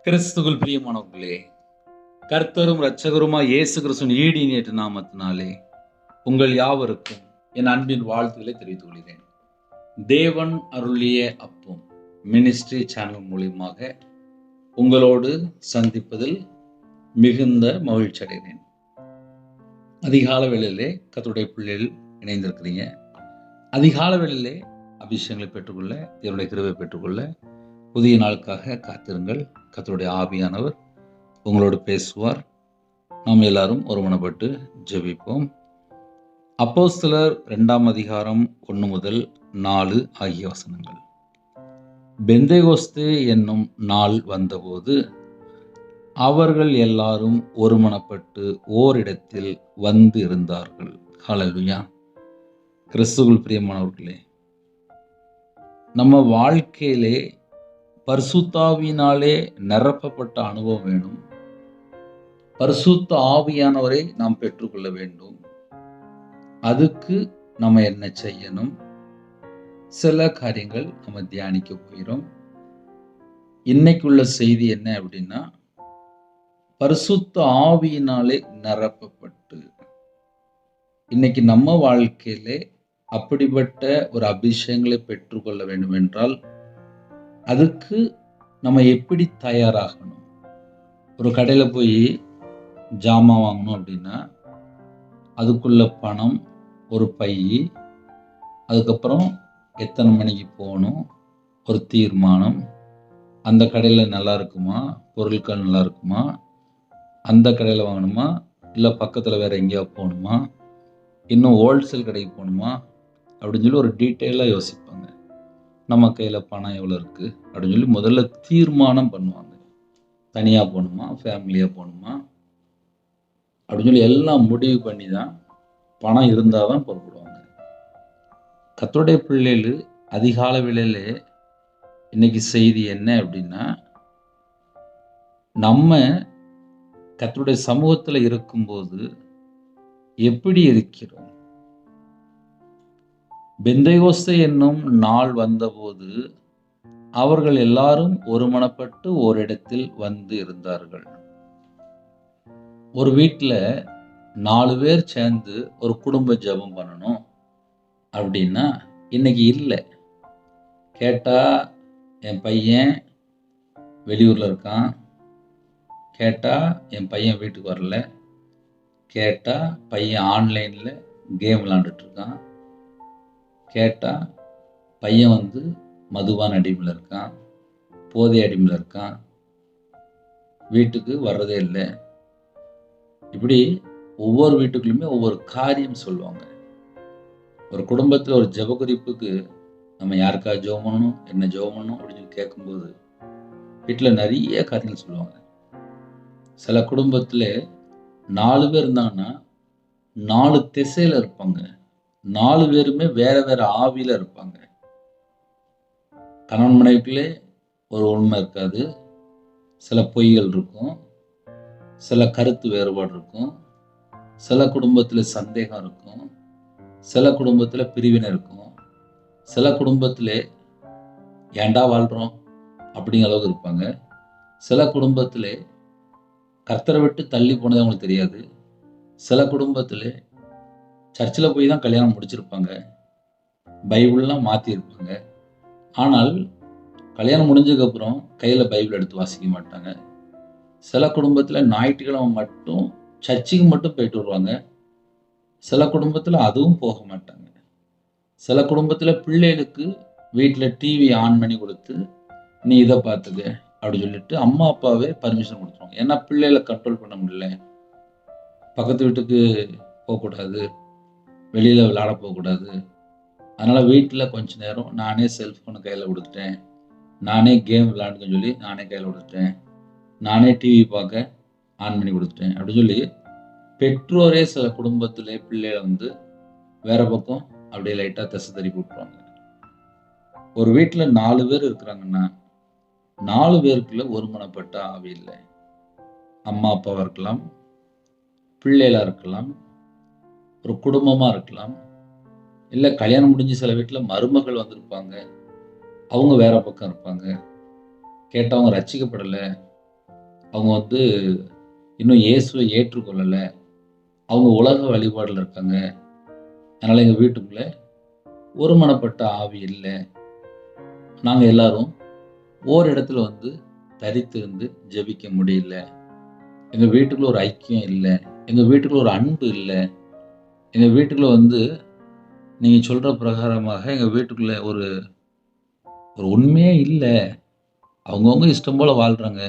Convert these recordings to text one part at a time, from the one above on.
கிறிஸ்துவுக்குள் பிரியமானவர்களே, கர்த்தரும் இரட்சகருமாய் இயேசு கிறிஸ்துவின் ஈடியேற்ற நாமத்தினாலே உங்கள் யாவருக்கும் என் அன்பின் வாழ்த்துக்களை தெரிவித்துக் கொள்கிறேன். தேவன் அருளிய அப்பம் மினிஸ்ட்ரி சேனல் மூலியமாக உங்களோடு சந்திப்பதில் மிகுந்த மகிழ்ச்சி அடைகிறேன். அதிகால வேளையிலே கர்த்தருடைய பிள்ளைகள் இணைந்திருக்கிறீங்க. அதிகால வேளையிலே அபிஷேகங்களை பெற்றுக்கொள்ள, தேவனுடைய கிருபையை பெற்றுக்கொள்ள புதிய நாளுக்காக காத்திருங்கள். கர்த்தருடைய ஆவியானவர் உங்களோடு பேசுவார். நாம் எல்லாரும் ஒருமனப்பட்டு ஜெபிப்போம். அப்போஸ்தலர் 2ஆம் அதிகாரம் 1 முதல் 4 ஆகிய வசனங்கள். பெந்தேகோஸ்தே என்னும் நாள் வந்தபோது அவர்கள் எல்லாரும் ஒருமனப்பட்டு ஓரிடத்தில் வந்து இருந்தார்கள். ஹல்லேலூயா. கிறிஸ்துவுக்குள் பிரியமானவர்களே, நம்ம வாழ்க்கையிலே பரிசுத்த ஆவியினாலே நிரப்பப்பட்ட அனுபவம் வேணும். பரிசுத்த ஆவியானவரை நாம் பெற்றுக்கொள்ள வேண்டும். அதுக்கு நம்ம என்ன செய்யணும்? சில காரியங்கள் நம்ம தியானிக்க போகிறோம். இன்னைக்குள்ள செய்தி என்ன அப்படின்னா, பரிசுத்த ஆவியினாலே நிரப்பப்பட்டு. இன்னைக்கு நம்ம வாழ்க்கையிலே அப்படிப்பட்ட ஒரு அபிஷேகங்களை பெற்றுக்கொள்ள வேண்டும் என்றால் அதுக்கு நம்ம எப்படி தயாராகணும்? ஒரு கடையில் போய் ஜாமான் வாங்கணும் அப்படின்னா அதுக்குள்ள பணம், ஒரு பை, அதுக்கப்புறம் எத்தனை மணிக்கு போகணும், ஒரு தீர்மானம், அந்த கடையில் நல்லா இருக்குமா, பொருட்கள் நல்லா இருக்குமா, அந்த கடையில் வாங்கணுமா, இல்லை பக்கத்தில் வேறு எங்கேயா போகணுமா, இன்னும் ஹோல்சேல் கடைக்கு போகணுமா அப்படின்னு சொல்லி ஒரு டீட்டெயிலாக யோசிப்பாங்க. நம்ம கையில் பணம் எவ்வளோ இருக்குது அப்படின்னு சொல்லி முதல்ல தீர்மானம் பண்ணுவாங்க. தனியாக போகணுமா, ஃபேமிலியாக போகணுமா அப்படின்னு சொல்லி எல்லாம் முடிவு பண்ணி தான் பணம் இருந்தால் தான் புறப்படுவாங்க. கர்த்தருடைய பிள்ளைகள் அதிகால வேளையிலே இன்னைக்கு செய்தி என்ன அப்படின்னா, நம்ம கர்த்தருடைய சமூகத்தில் இருக்கும்போது எப்படி இருக்கிறோம்? பெந்தேகோஸ்தே என்னும் நாள் வந்தபோது அவர்கள் எல்லாரும் ஒருமனப்பட்டு ஓரிடத்தில் வந்து இருந்தார்கள். ஒரு வீட்டில் 4 பேர் சேர்ந்து ஒரு குடும்ப ஜெபம் பண்ணணும் அப்படின்னா இன்னைக்கு இல்லை. கேட்டால் என் பையன் வெளியூரில் இருக்கான், கேட்டால் என் பையன் வீட்டுக்கு வரல, கேட்டால் பையன் ஆன்லைனில் கேம் விளாண்டுட்டு இருக்கான், கேட்டால் பையன் மதுபான அடிமையில் இருக்கான், போதை அடிமையில் இருக்கான், வீட்டுக்கு வர்றதே இல்லை. இப்படி ஒவ்வொரு வீட்டுக்குள்ளுமே ஒவ்வொரு காரியம் சொல்லுவாங்க. ஒரு குடும்பத்தில் ஒரு ஜெப குறிப்புக்கு நம்ம யாருக்கா ஜெபம் பண்ணணும், என்ன ஜெபம் பண்ணணும் அப்படின்னு சொல்லி கேட்கும்போது வீட்டில் நிறைய காரியங்கள் சொல்லுவாங்க. சில குடும்பத்தில் 4 பேர் இருந்தாங்கன்னா 4 திசையில் இருப்பாங்க. 4 பேருமே வேற வேற ஆவியில் இருப்பாங்க. கணவன் மனைவிக்குள்ளே ஒரு உண்மை இருக்காது, சில பொய்கள் இருக்கும், சில கருத்து வேறுபாடு இருக்கும், சில குடும்பத்தில் சந்தேகம் இருக்கும், சில குடும்பத்தில் பிரிவினை இருக்கும், சில குடும்பத்தில் ஏண்டா வாழ்கிறோம் அப்படிங்கிற அளவுக்கு இருப்பாங்க, சில குடும்பத்தில் கர்த்தரை விட்டு தள்ளி போனது அவங்களுக்கு தெரியாது, சில குடும்பத்தில் சர்ச்சில் போய் தான் கல்யாணம் முடிச்சிருப்பாங்க, பைபிள்லாம் மாற்றிருப்பாங்க, ஆனால் கல்யாணம் முடிஞ்சதுக்கப்புறம் கையில் பைபிள் எடுத்து வாசிக்க மாட்டாங்க. சில குடும்பத்தில் ஞாயிற்றுக்கிழமை மட்டும் சர்ச்சுக்கு மட்டும் போயிட்டு வருவாங்க, சில குடும்பத்தில் அதுவும் போக மாட்டாங்க. சில குடும்பத்தில் பிள்ளைகளுக்கு வீட்டில் டிவி ஆன் பண்ணி கொடுத்து நீ இதை பார்த்துக்க அப்படின்னு சொல்லிட்டு அம்மா அப்பாவே பர்மிஷன் கொடுத்துருவாங்க. ஏன்னா பிள்ளைகளை கண்ட்ரோல் பண்ண முடியல, பக்கத்து வீட்டுக்கு போகக்கூடாது, வெளியில் விளையாட போகக்கூடாது, அதனால் வீட்டில் கொஞ்ச நேரம் நானே செல்ஃபோனை கையில் கொடுத்துட்டேன், நானே கேம் விளையாடுன்னு சொல்லி நானே கையில் கொடுத்துட்டேன், நானே டிவி பார்க்க ஆன் பண்ணி கொடுத்துட்டேன் அப்படின்னு சொல்லி பெற்றோரே சில குடும்பத்திலே பிள்ளைகளை வேற பக்கம் அப்படியே லைட்டாக திசை திருப்பி விட்டுருவாங்க. ஒரு வீட்டில் 4 பேர் இருக்கிறாங்கன்னா 4 பேருக்குள்ள ஒருமனப்பட்ட ஆவி இல்லை. அம்மா அப்பாவாக இருக்கலாம், பிள்ளைகளாக இருக்கலாம், ஒரு குடும்பமாக இருக்கலாம், இல்லை கல்யாணம் முடிஞ்சு சில வீட்டில் மருமகள் வந்திருப்பாங்க, அவங்க வேற பக்கம் இருப்பாங்க, கேட்டவங்க ரட்சிக்கப்படலை, அவங்க இன்னும் இயேசுவை ஏற்றுக்கொள்ளலை, அவங்க உலக வழிபாடில் இருக்காங்க. அதனால் எங்கள் வீட்டுக்குள்ளே ஒருமனப்பட்ட ஆவி இல்லை. நாங்கள் எல்லாரும் ஓரிடத்துல தரித்திருந்து ஜெபிக்க முடியல. எங்கள் வீட்டுக்குள்ள ஒரு ஐக்கியம் இல்லை. எங்கள் வீட்டுக்குள்ள ஒரு அன்பு இல்லை. எங்கள் வீட்டுக்குள்ள நீங்கள் சொல்கிற பிரகாரமாக எங்கள் வீட்டுக்குள்ளே ஒரு ஒரு உண்மையே இல்லை. அவங்கவுங்க இஷ்டம் போல் வாழ்கிறாங்க.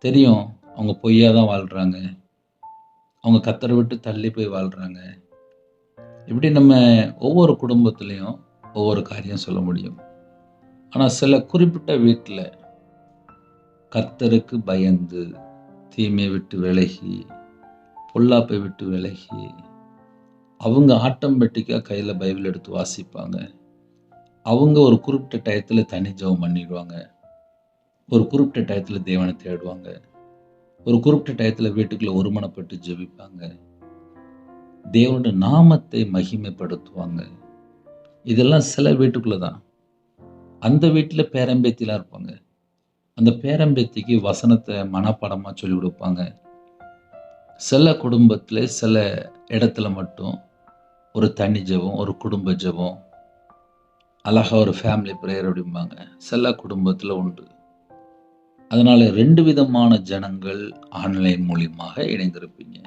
தெரியும் அவங்க பொய்யா தான் வாழ்கிறாங்க. அவங்க கர்த்தரை விட்டு தள்ளி போய் வாழ்கிறாங்க. இப்படி நம்ம ஒவ்வொரு குடும்பத்துலேயும் ஒவ்வொரு காரியம் சொல்ல முடியும். ஆனால் சில குறிப்பிட்ட வீட்டில் கர்த்தருக்கு பயந்து, தீமையை விட்டு விலகி, பொல்லாப்பை விட்டு விலகி, அவங்க ஆட்டோமேட்டிக்காக கையில் பைபிள் எடுத்து வாசிப்பாங்க. அவங்க ஒரு குறிப்பிட்ட டயத்தில் தனி ஜெபம் பண்ணிடுவாங்க. ஒரு குறிப்பிட்ட டயத்தில் தேவனை தேடுவாங்க. ஒரு குறிப்பிட்ட டயத்தில் வீட்டுக்குள்ளே ஒருமனப்பட்டு ஜெபிப்பாங்க. தேவனுடைய நாமத்தை மகிமைப்படுத்துவாங்க. இதெல்லாம் சில வீட்டுக்குள்ளே தான். அந்த வீட்டில் பேரம்பேத்திலாம் இருப்பாங்க. அந்த பேரம்பேத்திக்கு வசனத்தை மனப்பாடமாக சொல்லி கொடுப்பாங்க. சில குடும்பத்தில் சில இடத்துல மட்டும் ஒரு தனி ஜெபம், ஒரு குடும்ப ஜெபம், அழகாக ஒரு ஃபேமிலி ப்ரேயர் அப்படிம்பாங்க. சில குடும்பத்தில் உண்டு. அதனால் 2 விதமான ஜனங்கள் ஆன்லைன் மூலியமாக இணைந்திருப்பீங்க.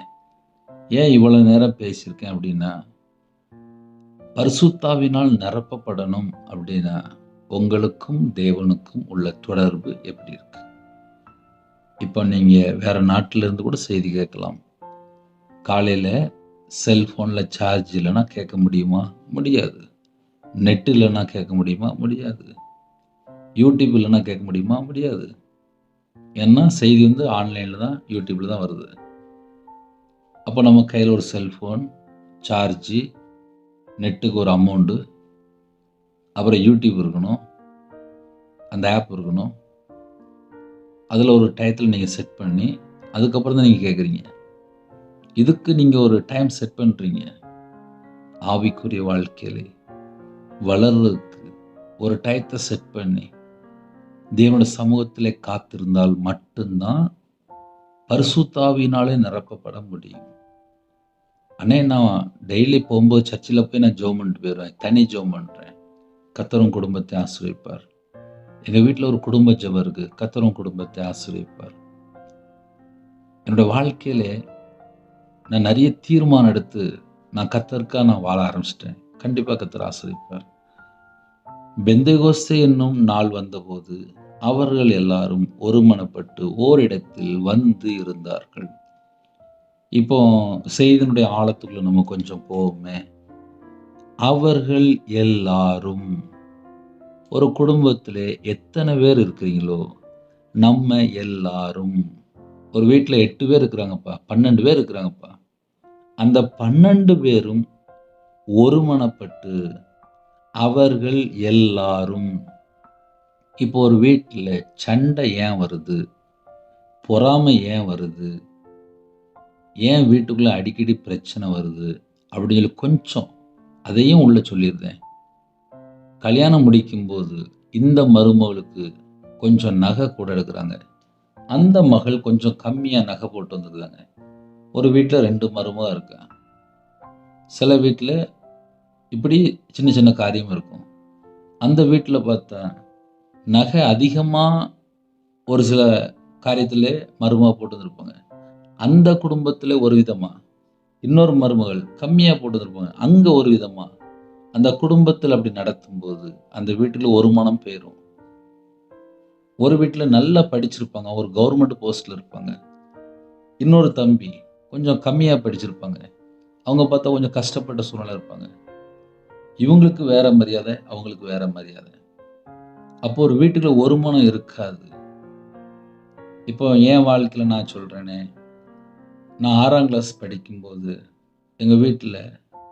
ஏன் இவ்வளோ நேரம் பேசியிருக்கேன் அப்படின்னா, பரிசுத்தாவினால் நிரப்பப்படணும் அப்படின்னா உங்களுக்கும் தேவனுக்கும் உள்ள தொடர்பு எப்படி இருக்கு? இப்போ நீங்கள் வேறு நாட்டிலேருந்து கூட செய்தி கேட்கலாம். காலையில் செல்ஃபோனில் சார்ஜ் இல்லைன்னா கேட்க முடியுமா? முடியாது. நெட் இல்லைன்னா கேட்க முடியுமா? முடியாது. யூடியூப் இல்லைன்னா கேட்க முடியுமா? முடியாது. ஏன்னா செய்தி ஆன்லைனில் தான், யூடியூப்பில் தான் வருது. அப்போ நம்ம கையில் ஒரு செல்ஃபோன், சார்ஜி, நெட்டுக்கு ஒரு அமௌண்ட்டு, அப்புறம் யூடியூப் இருக்கணும், அந்த ஆப் இருக்கணும். அதில் ஒரு டயத்தில் நீங்கள் செட் பண்ணி அதுக்கப்புறம் தான் நீங்கள் கேட்குறீங்க. இதுக்கு நீங்கள் ஒரு டைம் செட் பண்ணுறீங்க. ஆவிக்குரிய வாழ்க்கையில் வளர்றதுக்கு ஒரு டயத்தை செட் பண்ணி தேவனுடைய சமூகத்திலே காத்திருந்தால் மட்டும்தான் பரிசுத்தாவினாலே நிரப்பப்பட முடியும். அண்ணே, நான் டெய்லி போகும்போது சர்ச்சில் போய் நான் ஜெபம் பண்ணிட்டு போயிடுவேன். தனி ஜெபம் பண்ணுறேன். கர்த்தரும் குடும்பத்தை ஆசீர்வதிப்பார். எங்கள் வீட்டில் ஒரு குடும்ப ஜெபம் இருக்குது. கர்த்தரும் குடும்பத்தை ஆசீர்வதிப்பார். என்னோட வாழ்க்கையிலே நான் நிறைய தீர்மானம் எடுத்து நான் கர்த்தருக்காக நான் வாழ ஆரம்பிச்சிட்டேன். கண்டிப்பாக கர்த்தர் ஆசீர்வதிப்பார். பெந்தெகோஸ்தே என்னும் நாள் வந்தபோது அவர்கள் எல்லாரும் ஒருமனப்பட்டு ஓரிடத்தில் இருந்தார்கள். இப்போ செய்தியினுடைய ஆழத்துக்குள்ள நம்ம கொஞ்சம் போவோமே. அவர்கள் எல்லாரும், ஒரு குடும்பத்திலே எத்தனை பேர் இருக்கிறீங்களோ, நம்ம எல்லாரும். ஒரு வீட்டில் 8 பேர் இருக்கிறாங்கப்பா, 12 பேர் இருக்கிறாங்கப்பா. அந்த 12 பேரும் ஒருமனப்பட்டு அவர்கள் எல்லாரும். இப்போ ஒரு வீட்டில் சண்டை ஏன் வருது? பொறாமை ஏன் வருது? ஏன் வீட்டுக்குள்ளே அடிக்கடி பிரச்சனை வருது அப்படின்னு கொஞ்சம் அதையும் உள்ள சொல்லியிருந்தேன். கல்யாணம் முடிக்கும்போது இந்த மருமகளுக்கு கொஞ்சம் நகை கூட எடுக்கிறாங்க. அந்த மகள் கொஞ்சம் கம்மியாக நகை போட்டு வந்துருக்காங்க. ஒரு வீட்டில் 2 மருமக இருக்கா. சில வீட்டில் இப்படி சின்ன சின்ன காரியம் இருக்கும். அந்த வீட்டில் பார்த்தா நகை அதிகமாக ஒரு சில காரியத்தில் மருமக போட்டு வந்துருப்பாங்க. அந்த குடும்பத்தில் ஒரு விதமாக, இன்னொரு மருமகள் கம்மியாக போட்டு வந்துருப்பாங்க, அங்கே ஒரு விதமாக. அந்த குடும்பத்தில் அப்படி நடத்தும்போது அந்த வீட்டில் ஒரு மனம் போயிடும். ஒரு வீட்டில் நல்லா படிச்சிருப்பாங்க, ஒரு கவர்மெண்ட் போஸ்ட்டில் இருப்பாங்க. இன்னொரு தம்பி கொஞ்சம் கம்மியாக படிச்சிருப்பாங்க, அவங்க பார்த்தா கொஞ்சம் கஷ்டப்பட்ட சூழ்நிலை இருப்பாங்க. இவங்களுக்கு வேற மரியாதை, அவங்களுக்கு வேற மரியாதை. அப்போ ஒரு வீட்டுக்குள்ள ஒரு மனம் இருக்காது. இப்போ என் வாழ்க்கையில் நான் சொல்கிறேனே, நான் 6ஆம் கிளாஸ் படிக்கும்போது எங்கள் வீட்டில்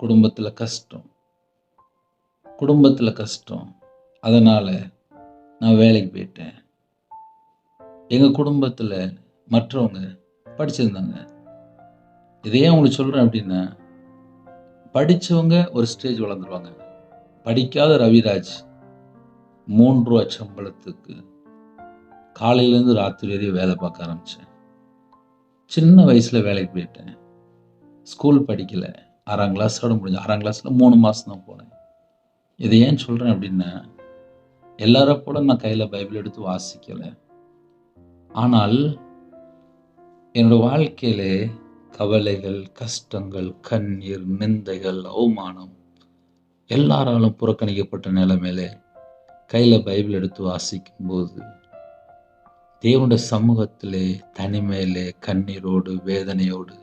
குடும்பத்தில் கஷ்டம். அதனால் நான் வேலைக்கு போயிட்டேன். எங்கள் குடும்பத்தில் மற்றவங்க படிச்சிருந்தாங்க. இதையே உங்களுக்கு சொல்கிறேன் அப்படின்னா, படித்தவங்க ஒரு ஸ்டேஜ் வளர்ந்துருவாங்க. படிக்காத ரவிராஜ் 3 ரூபா சம்பளத்துக்கு காலையிலேருந்து ராத்திரி வரையும் வேலை பார்க்க ஆரம்பித்தேன். சின்ன வயசில் வேலைக்கு போயிட்டேன். ஸ்கூல் படிக்கல. 6ஆம் கிளாஸோட முடிஞ்சு. 6ஆம் கிளாஸில் 3 மாதம் தான் போனேன். இதை ஏன் சொல்கிறேன் அப்படின்னா, எல்லாரை போல நான் கையில் பைபிள் எடுத்து வாசிக்கல. ஆனால் என்னோட வாழ்க்கையிலே கவலைகள், கஷ்டங்கள், கண்ணீர், நிந்தைகள், அவமானம் எல்லாராலும் புறக்கணிக்கப்பட்ட நிலைமையில கையில் பைபிள் எடுத்து வாசிக்கும்போது தேவனுடைய சமூகத்திலே தனிமையிலே கண்ணீரோடு வேதனையோடு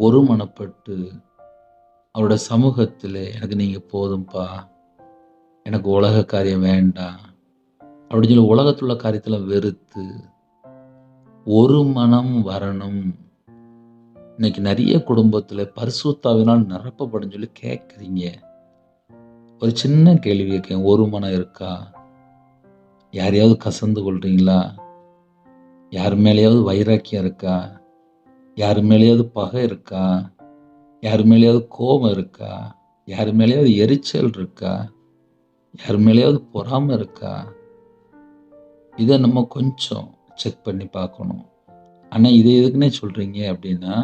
ஒருமனப்பட்டு அவருடைய சமூகத்திலே எனக்கு நீங்கள் போதும்பா, எனக்கு உலக காரியம் வேண்டாம் அப்படின்னு சொல்லி உலகத்துள்ள காரியத்தில் வெறுத்து ஒரு மனம் வரணும். இன்னைக்கு நிறைய குடும்பத்தில் பரிசுத்தாவினால் நிரப்பப்படும் சொல்லி கேட்குறீங்க. ஒரு சின்ன கேள்வி கேட்க, ஒரு மனம் இருக்கா? யாரையாவது கசந்து கொள்றீங்களா? யார் மேலேயாவது வைராக்கியம் இருக்கா? யார் மேலேயாவது பகை இருக்கா? யார் மேலேயாவது கோபம் இருக்கா? யார் மேலேயாவது எரிச்சல் இருக்கா? யார் மேலேயாவது பொறாமை இருக்கா? இதை நம்ம கொஞ்சம் செக் பண்ணி பார்க்கணும். ஆனால் இதை எதுக்குன்னே சொல்கிறீங்க அப்படின்னா,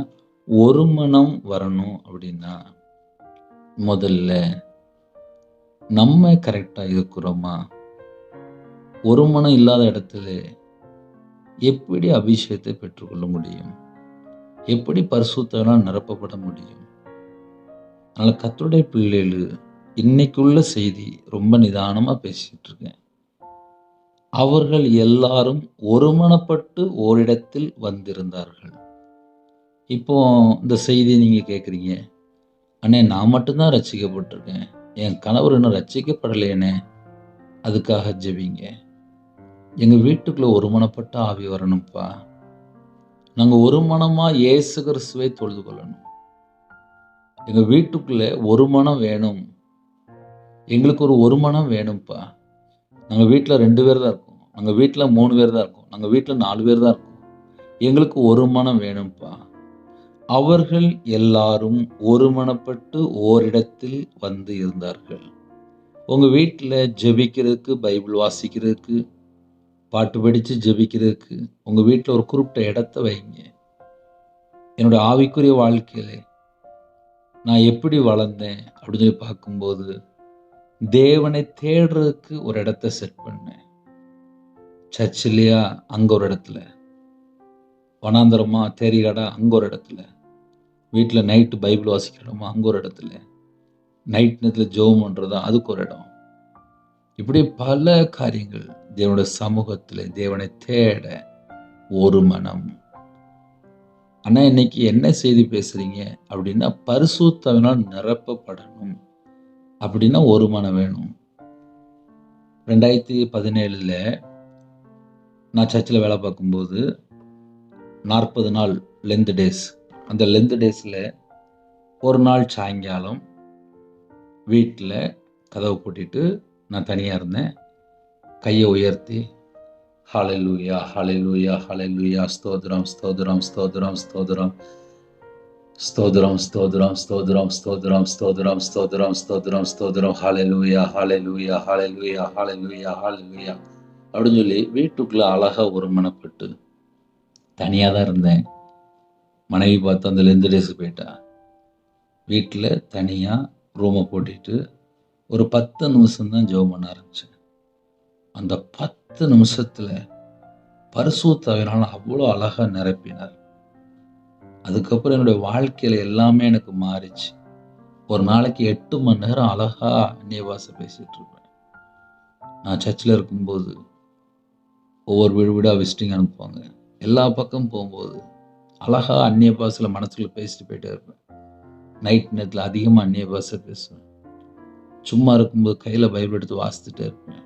ஒரு மனம் வரணும் அப்படின்னா முதல்ல நம்ம கரெக்டாக இருக்கிறோமா? ஒரு மனம் இல்லாத இடத்துல எப்படி அபிஷேகத்தை பெற்றுக்கொள்ள முடியும்? எப்படி பரிசுத்தனால் நிரப்பப்பட முடியும்? அதனால் கர்த்தருடைய பிள்ளைகள் இன்னைக்குள்ள செய்தி ரொம்ப நிதானமாக பேசிட்டு இருக்கேன். அவர்கள் எல்லாரும் ஒருமனப்பட்டு ஓரிடத்தில் வந்திருந்தார்கள். இப்போ இந்த செய்தியை நீங்கள் கேட்குறீங்க, அண்ணே நான் மட்டும்தான் ரட்சிக்கப்பட்டிருக்கேன், என் கணவர் இன்னும் ரட்சிக்கப்படலையேனே, அதுக்காக ஜெபிங்க. எங்கள் வீட்டுக்குள்ளே ஒருமனப்பட்ட ஆவி வரணும்ப்பா. நாங்கள் ஒரு மனமாக இயேசு கிறிஸ்துவை தொழுது கொள்ளணும். எங்கள் வீட்டுக்குள்ளே ஒரு மனம் வேணும். எங்களுக்கு ஒரு மனம் வேணும்ப்பா. நாங்கள் வீட்டில் 2 பேர் தான் இருக்கோம், நாங்கள் வீட்டில் 3 பேர் தான் இருக்கோம், நாங்கள் வீட்டில் 4 பேர் தான் இருக்கோம். எங்களுக்கு ஒரு மனம் வேணும்ப்பா. அவர்கள் எல்லாரும் ஒருமனப்பட்டு ஓரிடத்தில் வந்து இருந்தார்கள். உங்கள் வீட்டில் ஜெபிக்கிறதுக்கு, பைபிள் வாசிக்கிறதுக்கு, பாட்டு படித்து ஜெபிக்கிறதுக்கு உங்கள் வீட்டில் ஒரு குறிப்பிட்ட இடத்த வைங்க. என்னோட ஆவிக்குரிய வாழ்க்கையில் நான் எப்படி வளர்ந்தேன் அப்படின்னு சொல்லி பார்க்கும்போது, தேவனை தேடுறதுக்கு ஒரு இடத்த செட் பண்ணேன். சர்ச்சிலையா அங்கே ஒரு இடத்துல, வனாந்தரமா தேரிகாடா அங்கே ஒரு இடத்துல, வீட்டில் நைட்டு பைபிள் வாசிக்கிறோமா அங்கே ஒரு இடத்துல, நைட் நேரத்தில் ஜெபம் பண்ணுறதா அதுக்கு ஒரு இடம். இப்படி பல காரியங்கள். தேவனுடைய சமூகத்தில் தேவனை தேட ஒரு மனம். ஆனால் இன்னைக்கு என்ன செய்தி பேசுறீங்க அப்படின்னா, பரிசுத்தவினால் நிரப்பப்படணும் அப்படின்னா ஒரு மனம் வேணும். 2017 நான் சர்ச்சில் வேலை பார்க்கும்போது 40 நாள் லென்த் டேஸ். அந்த லென்த் டேஸில் ஒரு நாள் சாயங்காலம் வீட்டில் கதவை பூட்டிட்டு நான் தனியாக இருந்தேன். கையை உயர்த்தி ஹல்லேலூயா ஹல்லேலூயா ஹல்லேலூயா, ஸ்தோத்திரம் ஸ்தோத்திரம் ஸ்தோத்திரம் ஸ்தோத்திரம் ஸ்தோத்திரம் ஸ்தோத்திரம் ஸ்தோத்திரம் ஸ்தோத்திரம் ஸ்தோத்திரம் ஸ்தோத்திரம் ஸ்தோத்திரம் ஸ்தோத்திரம் ஹல்லேலூயா ஹல்லேலூயா ஹல்லேலூயா ஹல்லேலூயா ஹல்லேலூயா அப்படின்னு சொல்லி வீட்டுக்குள்ளே அழகாக ஒருமனப்பட்டு தனியாக தான் இருந்தேன். மனைவி பார்த்து அந்த லென்த் டேஸுக்கு போயிட்டா. வீட்டில் தனியாக ரூமை போட்டிட்டு ஒரு 10 நிமிஷம்தான் ஜெபம் பண்ண ஆரம்பித்தேன். அந்த 10 நிமிஷத்தில் பரிசுத்தாவினால் அவ்வளோ அழகாக நிரப்பினார். அதுக்கப்புறம் என்னுடைய வாழ்க்கையில் எல்லாமே எனக்கு மாறிச்சு. ஒரு நாளைக்கு 8 மணி நேரம் அழகாக அந்நிய பாஷை பேசிகிட்டு இருப்பேன். நான் சர்ச்சில் இருக்கும்போது ஒவ்வொரு வீடு வீடாக விசிட்டிங் அனுப்புவாங்க. எல்லா பக்கம் போகும்போது அழகாக அந்நிய பாஷையில் மனசுக்குள்ள பேசிட்டு போயிட்டே இருப்பேன். நைட் நேரத்தில் அதிகமாக அந்நிய பாஷை பேசுவேன். சும்மா இருக்கும்போது கையில் பைபிள் எடுத்து வாசித்துட்டே இருப்பேன்.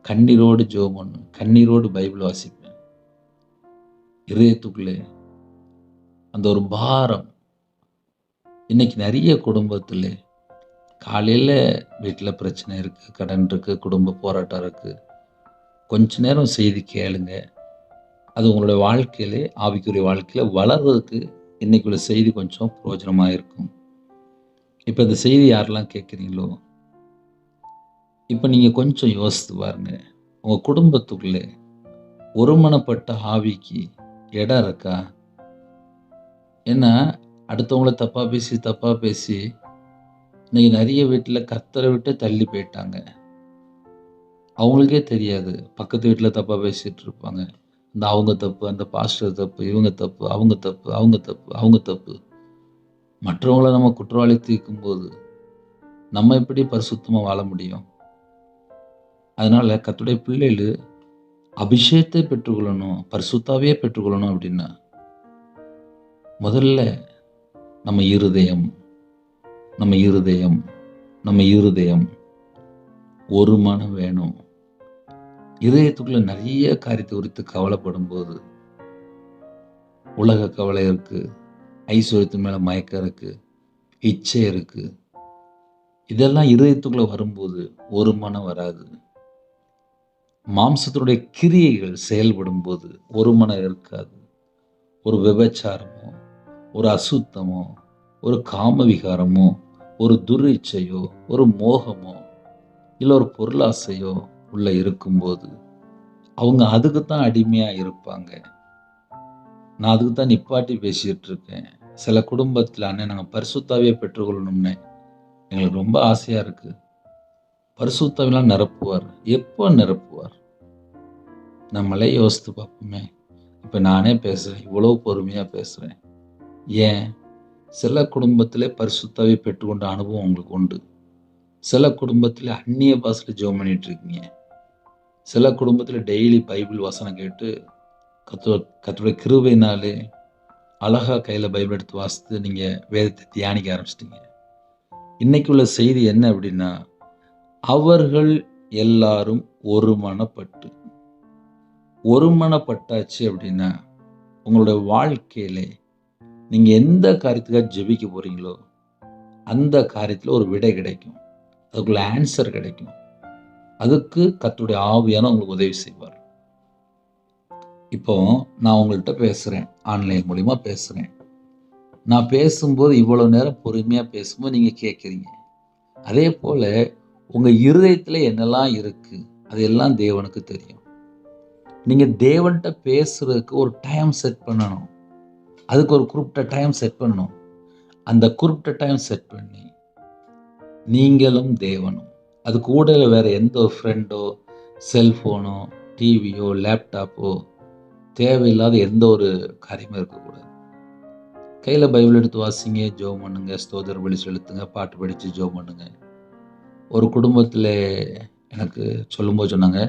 கண்ணீரோடு ஜெபம் பண்ணுவேன், கண்ணீரோடு பைபிள் வாசிப்பேன். இதயத்துக்குள்ளே அந்த ஒரு பாரம். இன்னைக்கு நிறைய குடும்பத்தில் காலையில் வீட்டில் பிரச்சனை இருக்குது, கடன் இருக்குது, குடும்ப போராட்டம் இருக்குது. கொஞ்ச நேரம் செய்தி கேளுங்க. அது உங்களுடைய வாழ்க்கையிலே ஆவிக்குரிய வாழ்க்கையில் வளர்றதுக்கு இன்னைக்குள்ள செய்தி கொஞ்சம் பிரயோஜனமாக இருக்கும். இப்போ இந்த செய்தி யாரெல்லாம் கேட்குறீங்களோ, இப்போ நீங்கள் கொஞ்சம் யோசித்து பாருங்க. உங்கள் குடும்பத்துக்குள்ளே ஒருமனப்பட்ட ஆவிக்கு இடம் இருக்கா? ஏன்னா அடுத்தவங்கள தப்பா பேசி இன்னைக்கு நிறைய வீட்டில் கர்த்தரை விட்டு தள்ளி போயிட்டாங்க. அவங்களுக்கே தெரியாது. பக்கத்து வீட்டில் தப்பா பேசிட்டு இருப்பாங்க. இந்த அவங்க தப்பு, அந்த பாஸ்டர் தப்பு, இவங்க தப்பு, அவங்க தப்பு, அவங்க தப்பு, அவங்க தப்பு. மற்றவங்கள நம்ம குற்றவாளி தீர்க்கும்போது நம்ம எப்படி பரிசுத்தமா வாழ முடியும்? அதனால கர்த்தருடைய பிள்ளைகள் அபிஷேகத்தை பெற்றுக்கொள்ளணும், பரிசுத்தாவியே பெற்றுக்கொள்ளணும் அப்படின்னா முதல்ல நம்ம இருதயம் நம்ம இருதயம் நம்ம இருதயம் ஒரு மனம் வேணும். இதயத்துக்குள்ள நிறைய காரியத்தை குறித்து கவலைப்படும் போது உலக கவலை இருக்கு, ஐஸ்வர்யத்தின் மேல மயக்கம் இருக்கு, இச்சை இருக்கு. இதெல்லாம் இருதயத்துக்குள்ள வரும்போது ஒரு மனம் வராது. மாம்சத்தினுடைய கிரியைகள் செயல்படும் போது ஒரு மனம் இருக்காது. ஒரு விபச்சாரமோ, ஒரு அசுத்தமோ, ஒரு காம விகாரமோ, ஒரு துரிச்சையோ, ஒரு மோகமோ, இல்லை ஒரு பொருளாசையோ உள்ள இருக்கும்போது அவங்க அதுக்கு தான் அடிமையா இருப்பாங்க. நான் அதுக்கு தான் நிப்பாட்டி பேசிட்டு இருக்கேன். சில குடும்பத்தில் அண்ணன் நாங்கள் பரிசுத்தாவியை பெற்றுக்கொள்ளணும்னு எங்களுக்கு ரொம்ப ஆசையா இருக்கு. பரிசுத்தாவிலாம் நிரப்புவார். எப்போ நிரப்புவார்? நம்மளே யோசித்து பார்ப்போமே. இப்போ நானே பேசுகிறேன், இவ்வளோ பொறுமையாக பேசுகிறேன். ஏன்? சில குடும்பத்திலே பரிசுத்தாவியை பெற்றுக்கொண்ட அனுபவம் உங்களுக்கு உண்டு. சில குடும்பத்தில் அந்நிய பாஷையில் ஜெபம் பண்ணிட்டு இருக்கீங்க. சில குடும்பத்தில் டெய்லி பைபிள் வசனம் கேட்டு கர்த்தருடைய கிருபையினாலே அழகா கையில் பைபிள் எடுத்து வாசித்து நீங்கள் வேதத்தை தியானிக்க ஆரம்பிச்சிட்டீங்க. இன்னைக்கு உள்ள செய்தி என்ன அப்படின்னா, அவர்கள் எல்லாரும் ஒருமனப்பட்டாச்சு அப்படின்னா உங்களுடைய வாழ்க்கையிலே நீங்கள் எந்த காரியத்துக்காக ஜெபிக்க போறீங்களோ அந்த காரியத்தில் ஒரு விடை கிடைக்கும். அதுக்குள்ள ஆன்சர் கிடைக்கும். அதுக்கு கர்த்தருடைய ஆவியான உங்களுக்கு உதவி செய்வார். இப்போ நான் உங்கள்கிட்ட பேசுகிறேன், ஆன்லைன் மூலிமா பேசுகிறேன். நான் பேசும்போது இவ்வளோ நேரம் பொறுமையாக பேசும்போது நீங்கள் கேட்குறீங்க. அதே போல் உங்கள் இருதயத்தில் என்னெல்லாம் இருக்குது அதெல்லாம் தேவனுக்கு தெரியும். நீங்கள் தேவன்கிட்ட பேசுறதுக்கு ஒரு டைம் செட் பண்ணணும். அதுக்கு ஒரு குறிப்பிட்ட டைம் செட் பண்ணணும். அந்த குறிப்பிட்ட டைம் செட் பண்ணி நீங்களும் தேவனும், அது கூட வேற எந்த ஒரு ஃப்ரெண்டோ, செல்ஃபோனோ, டிவியோ, லேப்டாப்போ, தேவையில்லாத எந்த ஒரு காரியமும் இருக்கக்கூடாது. கையில் பைபிள் எடுத்து வாசிங்க, ஜெபம் பண்ணுங்க, ஸ்தோத்திர பலி செலுத்துங்க, பாட்டு படித்து ஜெபம் பண்ணுங்க. ஒரு குடும்பத்தில் எனக்கு சொல்லும்போது சொன்னாங்க,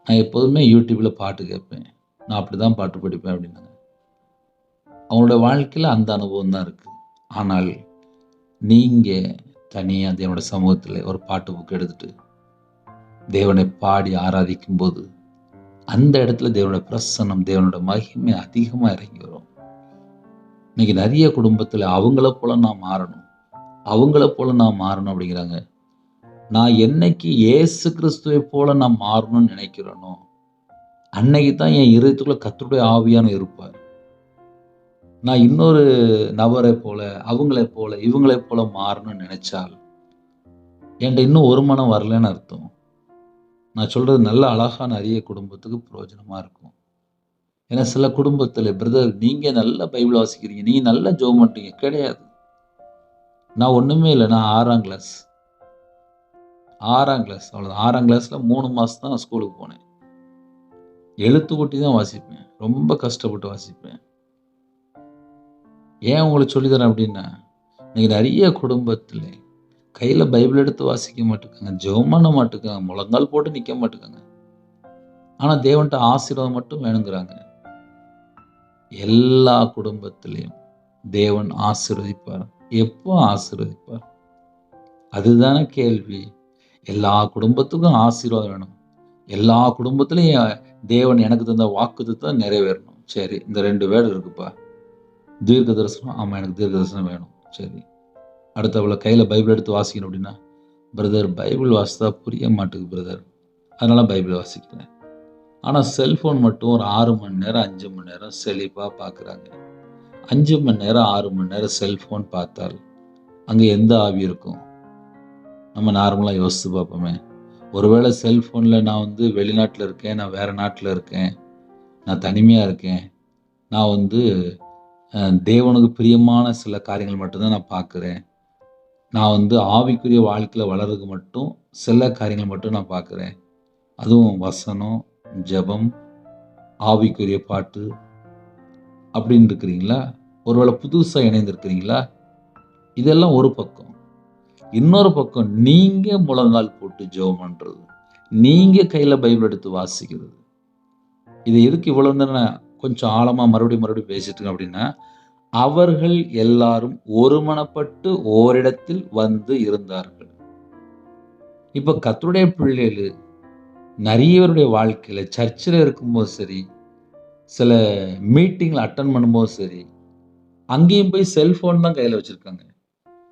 நான் எப்போதுமே யூடியூப்பில் பாட்டு கேட்பேன், நான் அப்படி தான் பாட்டு படிப்பேன் அப்படின்னாங்க. அவங்களோட வாழ்க்கையில் அந்த அனுபவம் தான் இருக்குது. ஆனால் நீங்கள் தனியாக தேவனோட சமூகத்தில் ஒரு பாட்டு புக் எடுத்துட்டு தேவனை பாடி ஆராதிக்கும் போது அந்த இடத்துல தேவனோட பிரசன்னம், தேவனோட மகிமை அதிகமாக இறங்கி வரும். இன்னைக்கு நிறைய குடும்பத்தில் அவங்கள போல நான் மாறணும் அப்படிங்கிறாங்க. நான் என்னைக்கு இயேசு கிறிஸ்துவை போல நான் மாறணும்னு நினைக்கிறேனோ அன்னைக்கு தான் என் இருதயத்துக்குள்ள கர்த்தருடைய ஆவியான இருப்பார். நான் இன்னொரு நபரை போல, அவங்களை போல, இவங்களை போல மாறணும்னு நினைச்சால் என்கிட்ட இன்னும் ஒரு மனம் வரலன்னு அர்த்தம். நான் சொல்றது நல்ல அழகான அரிய குடும்பத்துக்கு பிரயோஜனமா இருக்கும். ஏன்னா சில குடும்பத்தில், பிரதர் நீங்க நல்லா பைபிள் வாசிக்கிறீங்க, நீங்க நல்லா ஜெபம் பண்றீங்க. கிடையாது, நான் ஒண்ணுமே இல்லை. நான் 6ஆம் கிளாஸ் அவ்வளோதான். 6ஆம் கிளாஸ்ல 3 மாசம் தான் நான் ஸ்கூலுக்கு போனேன். எழுத்து கூட்டி தான் வாசிப்பேன். ரொம்ப கஷ்டப்பட்டு வாசிப்பேன். ஏன் உங்களுக்கு சொல்லித்தரேன் அப்படின்னா, இன்னைக்கு நிறைய குடும்பத்தில் கையில் பைபிள் எடுத்து வாசிக்க மாட்டேங்காங்க, ஜெபம் பண்ண மாட்டேங்காங்க, முழங்கால் போட்டு நிற்க மாட்டேங்காங்க. ஆனால் தேவன்கிட்ட ஆசீர்வாதம் மட்டும் வேணுங்கிறாங்க. எல்லா குடும்பத்திலையும் தேவன் ஆசீர்வதிப்பார். எப்போ ஆசீர்வதிப்பார்? அதுதானே கேள்வி. எல்லா குடும்பத்துக்கும் ஆசீர்வாதம் வேணும். எல்லா குடும்பத்திலையும் தேவன் எனக்கு தந்த வாக்குத்தத்தம் நிறைவேறணும். சரி, இந்த 2 வேர்டு இருக்குப்பா. தீர்க்க தரிசனம். ஆமாம், எனக்கு தீர்க்க தரிசனம் வேணும். சரி, அடுத்தவளை கையில் பைபிள் எடுத்து வாசிக்கணும் அப்படின்னா, பிரதர் பைபிள் வாசித்தா புரிய மாட்டேங்குது பிரதர், அதனால பைபிள் வாசிக்கிறேன். ஆனால் செல்ஃபோன் மட்டும் ஒரு 6 மணி நேரம் 5 மணி நேரம் செழிப்பாக பார்க்குறாங்க. 5 மணி நேரம் 6 மணி நேரம் செல்ஃபோன் பார்த்தால் அங்கே எந்த ஆவி இருக்கும்? நம்ம நார்மலாக யோசித்து பார்ப்போமே. ஒருவேளை செல்ஃபோனில் நான் வெளிநாட்டில் இருக்கேன், நான் வேறு நாட்டில் இருக்கேன், நான் தனிமையாக இருக்கேன், நான் வந்து தேவனுக்கு பிரியமான சில காரியங்கள் மட்டும்தான் நான் பார்க்குறேன், நான் வந்து ஆவிக்குரிய வாழ்க்கையில் வளர்றதுக்கு மட்டும் சில காரியங்கள் மட்டும் நான் பார்க்குறேன், அதுவும் வசனம், ஜெபம், ஆவிக்குரிய பாட்டு அப்படின்னு இருக்கிறீங்களா? ஒருவேளை புதுசாக இணைந்திருக்கிறீங்களா? இதெல்லாம் ஒரு பக்கம். இன்னொரு பக்கம் நீங்க முழங்கால் போட்டு ஜெபம் பண்றது, நீங்க கையில பைபிள் எடுத்து வாசிக்கிறது. இது எதுக்கு இவ்வளவு நேரம் நான் கொஞ்சம் ஆழமா மறுபடியும் பேசிட்டு இருக்கேன் அப்படின்னா, அவர்கள் எல்லாரும் ஒருமனப்பட்டு ஓரிடத்தில் வந்து இருந்தார்கள். இப்ப கர்த்தருடைய பிள்ளைகள் நிறைய பேருடைய வாழ்க்கையில சர்ச்சில் இருக்கும்போது சரி, சில மீட்டிங்ல அட்டன் பண்ணும்போது சரி, அங்கேயும் போய் செல்போன் தான் கையில வச்சிருக்காங்க.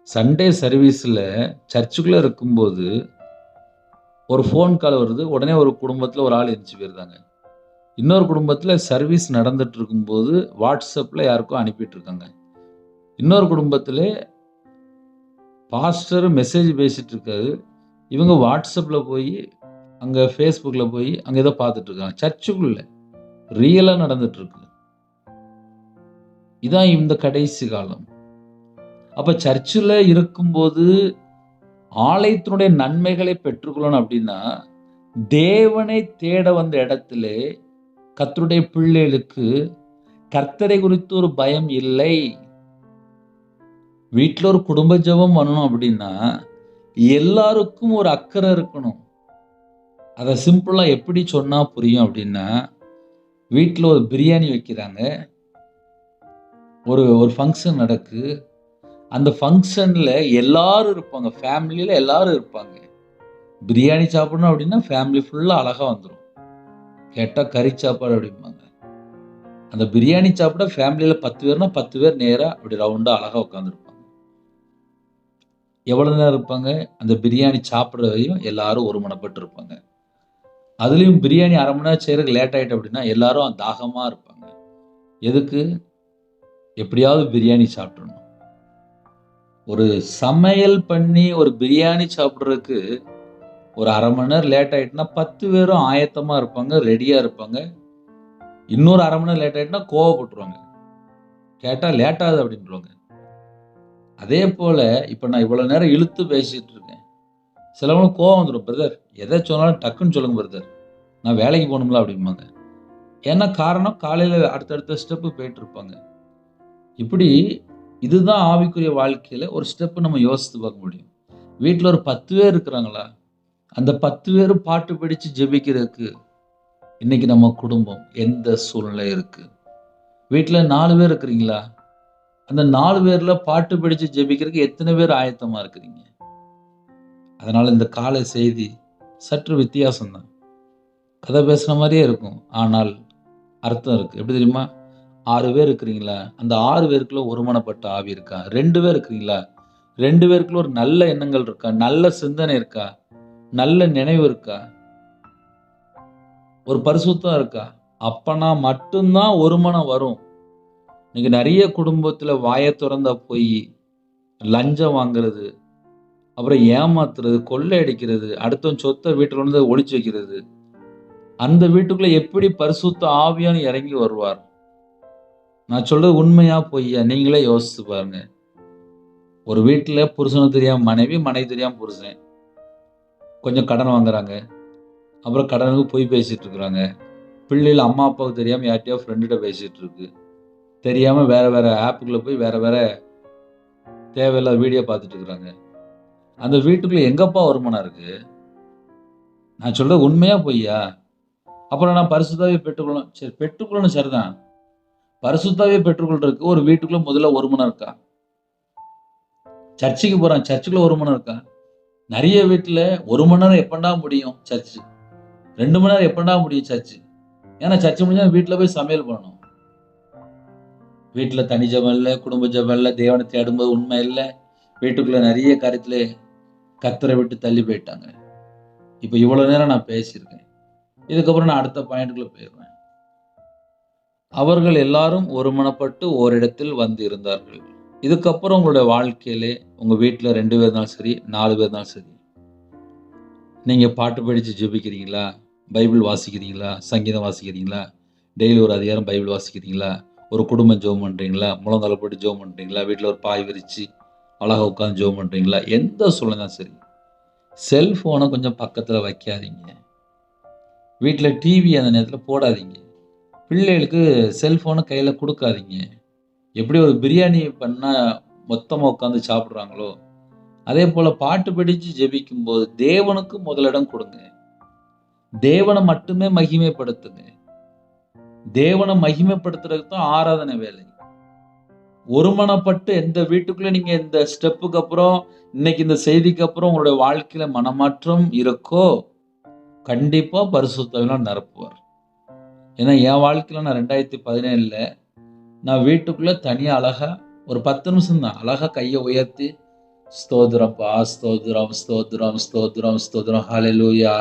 சண்டே சர்வீஸ்ல சர்ச்சுக்குள்ள இருக்கும்போது ஒரு ஃபோன் கால் வருது. உடனே ஒரு குடும்பத்துல ஒரு ஆள் எந்திரிச்சு போயிருந்தாங்க. இன்னொரு குடும்பத்துல சர்வீஸ் நடந்துட்டு இருக்கும்போது வாட்ஸ்அப்ல யாருக்கோ அனுப்பிட்டு இருக்காங்க. இன்னொரு குடும்பத்திலே பாஸ்டர் மெசேஜ் பேசிட்டு இருக்காரு. இவங்க வாட்ஸ்அப்ல போய், அங்க Facebookல போய் அங்க ஏதோ பார்த்துட்டு இருக்காங்க. சர்ச்சுக்குள்ள ரியலா நடந்துட்டு இருக்கு. இதான் இந்த கடைசி காலம். அப்ப சர்ச்சில் இருக்கும்போது ஆலயத்தினுடைய நன்மைகளை பெற்றுக்கொள்ளணும் அப்படின்னா, தேவனை தேட வந்த இடத்திலே கர்த்தருடைய பிள்ளைகளுக்கு கர்த்தரை குறித்து ஒரு பயம் இல்லை. வீட்டில் ஒரு குடும்ப ஜெபம் பண்ணணும் அப்படின்னா எல்லாருக்கும் ஒரு அக்கறை இருக்கணும். அதை சிம்பிளா எப்படி சொன்னா புரியும் அப்படின்னா, வீட்டில் ஒரு பிரியாணி வைக்கிறாங்க, ஒரு ஃபங்க்ஷன் நடக்கு, அந்த ஃபங்க்ஷன்ல எல்லாரும் இருப்பாங்க, ஃபேமிலியில எல்லாரும் இருப்பாங்க. பிரியாணி சாப்பிடணும் அப்படின்னா ஃபேமிலி ஃபுல்லா அழகா வந்துடும். கேட்டா கறி சாப்பாடு அப்படிம்பாங்க. அந்த பிரியாணி சாப்பிட ஃபேமிலியில 10 பேர்னா 10 பேர் நேரா அப்படி ரவுண்டா அழகா உட்காந்துருப்பாங்க. எவ்வளவு நேரம் இருப்பாங்க? அந்த பிரியாணி சாப்பிடுற வரையும் எல்லாரும் ஒருமனப்பட்டு இருப்பாங்க. அதுலயும் பிரியாணி 1/2 மணி நேரம் செய்யறதுக்கு லேட் ஆயிட்டு அப்படின்னா எல்லாரும் தாகமா இருப்பாங்க. எதுக்கு? எப்படியாவது பிரியாணி சாப்பிடணும். ஒரு சமையல் பண்ணி ஒரு பிரியாணி சாப்பிடுறதுக்கு ஒரு 1/2 மணி நேரம் லேட் ஆயிட்டுனா 10 பேரும் ஆயத்தமா இருப்பாங்க, ரெடியா இருப்பாங்க. இன்னொரு 1/2 மணி நேரம் லேட் ஆயிட்டுனா கோவப்பட்டுருவாங்க. கேட்டா லேட் ஆகுது அப்படின்றுவாங்க. அதே போல இப்ப நான் இவ்வளவு நேரம் இழுத்து பேசிட்டு இருக்கேன். சிலவங்களுக்கு கோவம் வந்துடும். பிரதர் எதை சொன்னாலும் டக்குன்னு சொல்லுங்க பிரதர், நான் வேலைக்கு போகணும்ல அப்படிம்பாங்க. ஏன்னா காரணம் காலையில அடுத்தடுத்த ஸ்டெப்பு போயிட்டு இருப்பாங்க. இப்படி இதுதான் ஆவிக்குரிய வாழ்க்கையில ஒரு ஸ்டெப் நம்ம யோசித்து பார்க்க முடியும். வீட்டில் ஒரு 10 பேர் இருக்கிறாங்களா, அந்த 10 பேரும் பாட்டு படிச்சு ஜெபிக்கிறதுக்கு இன்னைக்கு நம்ம குடும்பம் எந்த சூழ்நிலை இருக்கு? வீட்டில் 4 பேர் இருக்கிறீங்களா, அந்த 4 பேர்ல பாட்டு படிச்சு ஜெபிக்கிறதுக்கு எத்தனை பேர் ஆயத்தமா இருக்கிறீங்க? அதனால இந்த காலை செய்தி சற்று வித்தியாசம்தான். கதை பேசுன மாதிரியே இருக்கும், ஆனால் அர்த்தம் இருக்கு. எப்படி தெரியுமா? 6 பேர் இருக்கிறீங்களா, அந்த 6 பேருக்குள்ள ஒருமனப்பட்ட ஆவி இருக்கா? 2 பேர் இருக்கிறீங்களா, 2 பேருக்குள்ள ஒரு நல்ல எண்ணங்கள் இருக்கா, நல்ல சிந்தனை இருக்கா, நல்ல நினைவு இருக்கா, ஒரு பரிசுத்தம் இருக்கா? அப்பனா மட்டும்தான் ஒரு மனம் வரும். இன்னைக்கு நிறைய குடும்பத்துல வாயை திறந்தா போய் லஞ்சம் வாங்குறது, அப்புறம் ஏமாத்துறது, கொள்ளை அடிக்கிறது, அடுத்தவன் சொத்தை வீட்டுல வந்து ஒளிச்சு வைக்கிறது. அந்த வீட்டுக்குள்ள எப்படி பரிசுத்த ஆவியான் இறங்கி வருவார்? நான் சொல்றது உண்மையா பொய்யா? நீங்களே யோசிச்சு பாருங்க. ஒரு வீட்டுல புருஷனுக்கு தெரியாம மனைவி, மனைவி தெரியாம புருஷன் கொஞ்சம் கடன் வாங்குறாங்க, அப்புறம் கடனுக்கு பொய் பேசிட்டு இருக்கிறாங்க. பிள்ளைகள் அம்மா அப்பாவுக்கு தெரியாம யார்கிட்டயோ ஃப்ரெண்டுகிட்ட பேசிட்டு இருக்கு, தெரியாம வேற வேற ஆப்புக்குள்ள போய் வேற வேற தேவையில்லாத வீடியோ பார்த்துட்டு இருக்கிறாங்க. அந்த வீட்டுக்குள்ள எங்கப்பா வருமானம் இருக்கு? நான் சொல்றது உண்மையா பொய்யா? அப்புறம் நான் பரிசுத்தாவியை பெற்றுக்கொள்ளணும். சரி, பெற்றுக்கொள்ளணும், சரிதான். பரிசுத்தாவியை பெற்றுக்கொள்றதுக்கு ஒரு வீட்டுக்குள்ள முதல்ல ஒருமனம் இருக்கா? சர்ச்சுக்கு போறான், சர்ச்சுக்குள்ள ஒருமனம் இருக்கா? நிறைய வீட்டுல 1 மணி நேரம் எப்பண்டா முடியும் சர்ச்சு, 2 மணி நேரம் எப்பண்டா முடியும் சர்ச்சு? ஏன்னா சர்ச்சு முடிஞ்சா வீட்டுல போய் சமையல் பண்ணணும். வீட்டுல தனி ஜெபம் இல்லை, குடும்ப ஜெபம் இல்லை, தேவனை தேடும்போது உண்மை இல்லை. வீட்டுக்குள்ள நிறைய காரியத்துல கர்த்தரை விட்டு தள்ளி போயிட்டாங்க. இப்ப இவ்வளவு நேரம் நான் பேசியிருக்கேன். இதுக்கப்புறம் நான் அடுத்த பாயிண்ட்குள்ள போயிடுவேன். அவர்கள் எல்லாரும் ஒருமனப்பட்டு ஓரிடத்தில் வந்து இருந்தார்கள். இதுக்கப்புறம் உங்களுடைய வாழ்க்கையிலே உங்க வீட்டுல 2 பேர் இருந்தாலும் சரி, 4 பேர் இருந்தாலும் சரி, நீங்க பாட்டு படிச்சு ஜெபிக்கிறீங்களா, பைபிள் வாசிக்கிறீங்களா, சங்கீதம் வாசிக்கிறீங்களா, டெய்லி ஒரு அதிகாரம் பைபிள் வாசிக்கிறீங்களா? ஒரு குடும்பம் ஜெபம் பண்ணுறீங்களா? முழங்கால போட்டு ஜெபம் பண்ணுறீங்களா? வீட்டில் ஒரு பாய் விரித்து அழகாக உட்காந்து ஜெபம் பண்ணுறீங்களா? எந்த சூழ்நிலை தான் சரி, செல்ஃபோனை கொஞ்சம் பக்கத்தில் வைக்காதீங்க. வீட்டில் டிவி அந்த நேரத்தில் போடாதீங்க. பிள்ளைகளுக்கு செல்ஃபோனை கையில் கொடுக்காதீங்க. எப்படி ஒரு பிரியாணி பண்ணால் மொத்தமாக உட்காந்து சாப்பிட்றாங்களோ, அதே போல் பாட்டு படித்து ஜெபிக்கும்போது தேவனுக்கு முதலிடம் கொடுங்க. தேவனை மட்டுமே மகிமைப்படுத்துங்க. தேவனை மகிமைப்படுத்துறதுக்கு தான் ஆராதனை வேலை. ஒருமனப்பட்டு எந்த வீட்டுக்குள்ள நீங்க இந்த ஸ்டெப்புக்கு அப்புறம், இன்னைக்கு இந்த செய்திக்கு அப்புறம் உங்களுடைய வாழ்க்கையில மனமாற்றம் இருக்கோ, கண்டிப்பா பரிசுத்த ஆவியானவர் நிரப்புவார். ஏன்னா என் வாழ்க்கையில நான் 2017ல நான் வீட்டுக்குள்ள தனியா அழகா ஒரு 10 நிமிஷம் தான் அழகா கையை உயர்த்தி ஸ்தோத்திரம்ப்பா, ஸ்தோத்திரம், ஸ்தோத்திரம், ஸ்தோத்திரம், ஸ்தோத்திரம், ஹalleluya,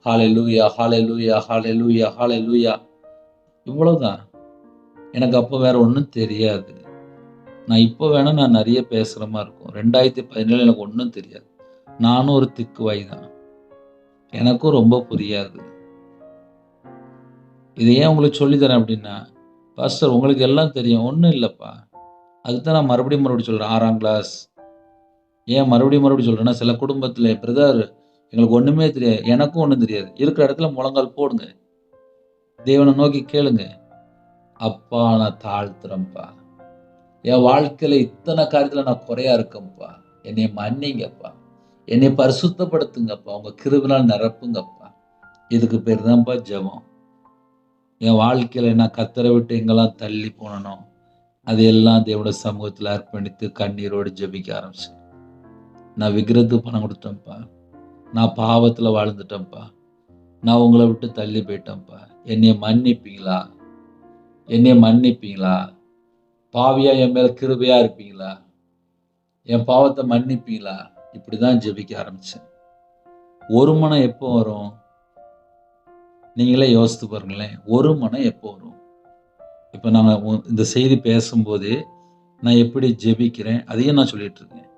ஹalleluya, ஹalleluya, ஹalleluya, ஹalleluya. இவ்வளவுதான். எனக்கு அப்போ வேற ஒண்ணும் தெரியாது. நான் இப்போ வேணா நான் நிறைய பேசுற மாதிரி இருக்கும். 2017 எனக்கு ஒன்றும் தெரியாது. நானும் ஒரு திக்குவாய் தான். எனக்கும் ரொம்ப புரியாது. இதை ஏன் உங்களுக்கு சொல்லித்தரேன் அப்படின்னா, பாஸ்டர் உங்களுக்கு எல்லாம் தெரியும். ஒன்றும் இல்லைப்பா. அதுதான் நான் மறுபடியும் சொல்கிறேன். 6ஆம் கிளாஸ். ஏன் மறுபடியும் சொல்கிறேன்னா, சில குடும்பத்தில் பிரதர் எங்களுக்கு ஒன்றுமே தெரியாது. எனக்கும் ஒன்றும் தெரியாது. இருக்கிற இடத்துல முழங்கால் போடுங்க. தேவனை நோக்கி கேளுங்க. அப்பா நான் தாழ்த்துறேன்ப்பா. என் வாழ்க்கையில இத்தனை காரியத்துல நான் குறையா இருக்கேன்ப்பா. என்னை மன்னிங்கப்பா. என்னை பரிசுத்தப்படுத்துங்கப்பா. உங்க கிருபையினால் நிரப்புங்கப்பா. இதுக்கு பேர் தான்ப்பா ஜெபம். என் வாழ்க்கையில நான் கர்த்தரை விட்டு எங்கெல்லாம் தள்ளி போனனோ அதையெல்லாம் தேவனுடைய சமூகத்தில் அர்ப்பணித்து கண்ணீரோடு ஜெபிக்க ஆரம்பிச்சேன். நான் விக்கிரத்துக்கு பணம் கொடுத்தேன்ப்பா. நான் பாவத்துல வாழ்ந்துட்டேன்ப்பா. நான் உங்களை விட்டு தள்ளி போயிட்டேன்ப்பா. என்னைய மன்னிப்பீங்களா? என்னைய மன்னிப்பீங்களா? பாவியா என் மேல கிருபையா இருப்பீங்களா? என் பாவத்தை மன்னிப்பீங்களா? இப்படிதான் ஜெபிக்க ஆரம்பிச்சேன். ஒரு மனம் எப்போ வரும்? நீங்களே யோசித்து பாருங்களேன். ஒரு மனம் எப்போ வரும்? இப்ப நாங்க இந்த செய்தி பேசும்போது நான் எப்படி ஜெபிக்கிறேன் அதையும் நான் சொல்லிட்டு இருக்கேன்.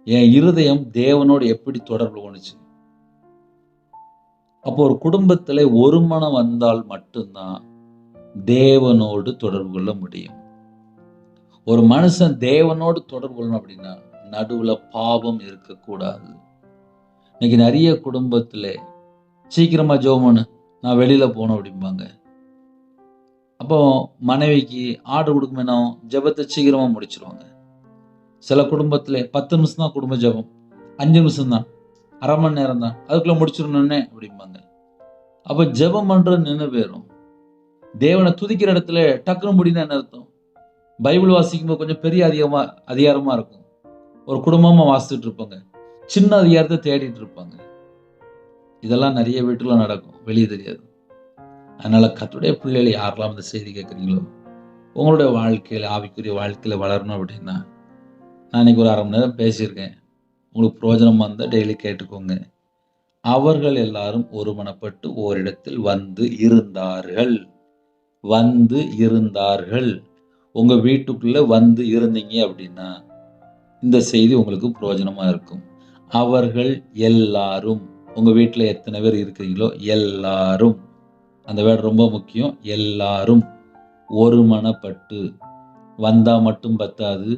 என் இருதயம் தேவனோடு எப்படி தொடர்பு கொண்டுச்சு? அப்போ ஒரு குடும்பத்துல ஒரு மனம் வந்தால் மட்டும்தான் தேவனோடு தொடர்பு கொள்ள முடியும். ஒரு மனுஷன் தேவனோடு தொடர்பு கொள்ளணும் அப்படின்னா நடுவுல பாவம் இருக்கக்கூடாது. இன்னைக்கு நிறைய குடும்பத்துல சீக்கிரமா ஜெபம் பண்ணு, நான் வெளியில போகணும் அப்படிம்பாங்க. அப்போ மனைவிக்கு ஆர்டர் கொடுக்குமேனோ ஜெபத்தை சீக்கிரமா முடிச்சிருவாங்க. சில குடும்பத்துல 10 நிமிஷம் தான் குடும்ப ஜெபம், 5 நிமிஷம் தான், அரை மணி நேரம் தான், அதுக்குள்ள முடிச்சிடணும்னே அப்படிம்பாங்க. அப்ப ஜெபம் பண்றது நின்று போயிடும். தேவனை துதிக்கிற இடத்துல டக்குன்னு முடினா என்ன அர்த்தம்? பைபிள் வாசிக்கும்போது கொஞ்சம் பெரிய அதிகாரமா இருக்கும். ஒரு குடும்பமா வாசிச்சுட்டு இருப்பாங்க. சின்ன அதிகாரத்தை தேடிட்டு இருப்பாங்க. இதெல்லாம் நிறைய வீட்டுல நடக்கும், வெளியே தெரியாது. அதனால கர்த்தருடைய பிள்ளைகள் யாரெல்லாம் இந்த செய்தி கேட்குறீங்களோ, உங்களுடைய வாழ்க்கையில ஆவிக்குரிய வாழ்க்கையில வளரணும் அப்படின்னா, நான் இன்னைக்கு ஒரு 1/2 மணி நேரம் பேசியிருக்கேன். உங்களுக்கு பிரயோஜனமா இருந்தால் டெய்லி கேட்டுக்கோங்க. அவர்கள் எல்லாரும் ஒருமனப்பட்டு ஓரிடத்தில் வந்து இருந்தார்கள். வந்து இருந்தார்கள். உங்க வீட்டுக்குள்ள வந்து இருந்தீங்க அப்படின்னா இந்த செய்தி உங்களுக்கு பிரயோஜனமா இருக்கும். அவர்கள் எல்லாரும், உங்க வீட்டில் எத்தனை பேர் இருக்கிறீங்களோ எல்லாரும், அந்த வேர்டு ரொம்ப முக்கியம். எல்லாரும் ஒருமனப்பட்டு. வந்தா மட்டும் பத்தாது,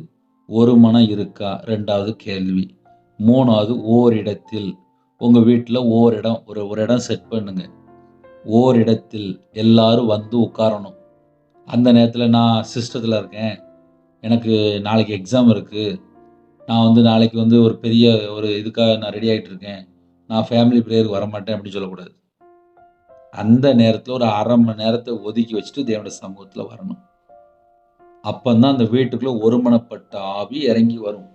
ஒரு மனம் இருக்கா? 2வது கேள்வி. 3வது ஓரிடத்தில். உங்க வீட்டில் ஓரிடம், ஒரு இடம் செட் பண்ணுங்க. ஓரிடத்தில் எல்லாரும் வந்து உட்காரணும். அந்த நேரத்தில் நான் சிஸ்டத்தில் இருக்கேன், எனக்கு நாளைக்கு எக்ஸாம் இருக்கு, நான் வந்து நாளைக்கு வந்து ஒரு பெரிய ஒரு இதுக்காக நான் ரெடி ஆகிட்டு இருக்கேன், நான் ஃபேமிலி ப்ரேயருக்கு வரமாட்டேன் அப்படின்னு சொல்லக்கூடாது. அந்த நேரத்தில் ஒரு 1/2 மணி நேரத்தை ஒதுக்கி வச்சுட்டு தேவனுடைய சமூகத்தில் வரணும். அப்பந்தான் அந்த வீட்டுக்குள்ள ஒருமனப்பட்ட ஆவி இறங்கி வரும்.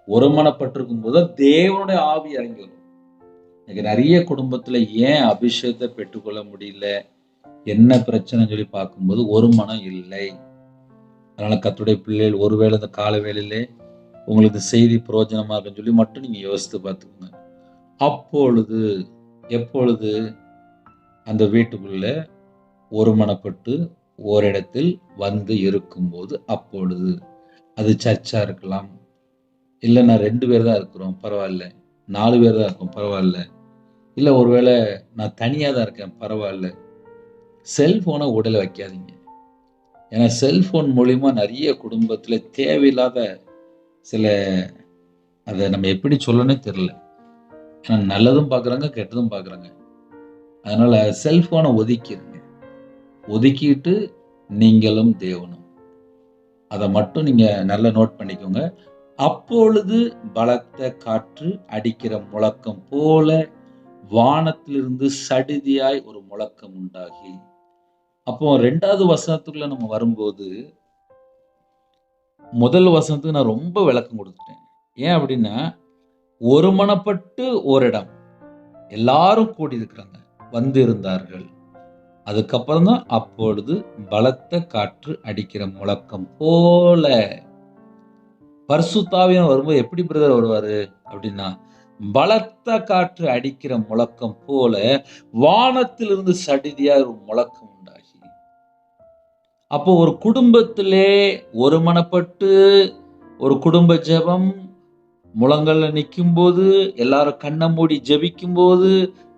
ஒருமனப்பட்டிருக்கும் போது தேவனுடைய ஆவி இறங்கி வரும். இன்னைக்கு நிறைய குடும்பத்துல ஏன் அபிஷேகத்தை பெற்றுக்கொள்ள முடியல, என்ன பிரச்சனைன்னு சொல்லி பார்க்கும்போது ஒரு மனம் இல்லை. அதனால கர்த்தருடைய பிள்ளைகள் ஒருவேளை இந்த கால வேளையிலே உங்களுக்கு செய்தி பிரயோஜனமா இருக்குன்னு சொல்லி மட்டும் நீங்க யோசித்து பார்த்துக்கோங்க. அப்பொழுது எப்பொழுது அந்த வீட்டுக்குள்ள ஒருமனப்பட்டு ஓரிடத்தில் வந்து இருக்கும்போது, அப்பொழுது அது சர்ச்சா இருக்கலாம், இல்லை நான் 2 பேர் தான் இருக்கிறோம் பரவாயில்ல, 4 பேர் தான் இருக்கோம் பரவாயில்ல, இல்லை ஒருவேளை நான் தனியாக தான் இருக்கேன் பரவாயில்ல, செல்போனை உடலை வைக்காதீங்க. ஏன்னா செல்போன் மூலிமா நிறைய குடும்பத்தில் தேவையில்லாத சில, அதை நம்ம எப்படி சொல்லணும்னே தெரியல. ஏன்னா நல்லதும் பார்க்குறாங்க, கெட்டதும் பார்க்குறாங்க. அதனால செல்போனை ஒதுக்கிடுங்க. ஒதுக்கிட்டு நீங்களும் தேவனும், அதை மட்டும் நீங்க நல்லா நோட் பண்ணிக்கோங்க. அப்பொழுது பலத்த காற்று அடிக்கிற முழக்கம் போல வானத்திலிருந்து சடிதியாய் ஒரு முழக்கம் உண்டாகி. அப்போ 2வது வசனத்துக்குள்ள நம்ம வரும்போது, முதல் வசனத்துக்கு நான் ரொம்ப விளக்கம் கொடுத்துட்டேன். ஏன் அப்படின்னா, ஒருமனப்பட்டு ஓரிடம் எல்லாரும் கூடி இருக்கிறாங்க, வந்து இருந்தார்கள். அதுக்கப்புறம் தான் அப்பொழுது பலத்த காற்று அடிக்கிற முழக்கம் போல. பரிசுத்த ஆவியானவர் வரும்போது எப்படி பிரதர் வருவாரு அப்படின்னா, பலத்த காற்று அடிக்கிற முழக்கம் போல வானத்திலிருந்து சடிதியா ஒரு முழக்கம் உண்டாகி. அப்போ ஒரு குடும்பத்திலே ஒருமனப்பட்டு ஒரு குடும்ப ஜெபம் முழங்கல்ல நிற்கும் போது, எல்லாரும் கண்ணை மூடி ஜெபிக்கும் போது,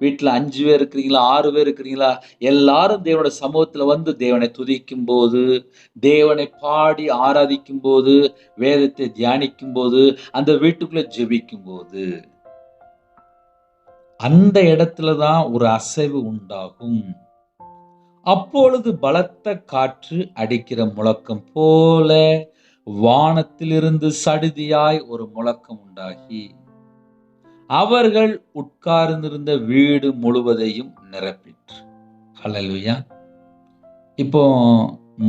வீட்டில் 5 பேர் இருக்கிறீங்களா, 6 பேர் இருக்கிறீங்களா, எல்லாரும் தேவனுடைய சமூகத்துல வந்து தேவனை துதிக்கும் போது, தேவனை பாடி ஆராதிக்கும் போது, வேதத்தை தியானிக்கும் போது, அந்த வீட்டுக்குள்ள ஜெபிக்கும் போது, அந்த இடத்துல தான் ஒரு அசைவு உண்டாகும். அப்பொழுது பலத்த காற்று அடிக்கிற முழக்கம் போல வானத்திலிருந்து சடுதியாய் ஒரு முழக்கம் உண்டாகி அவர்கள் உட்கார்ந்திருந்த வீடு முழுவதையும் நிரப்பிற்று. ஹல்லேலூயா. இப்போ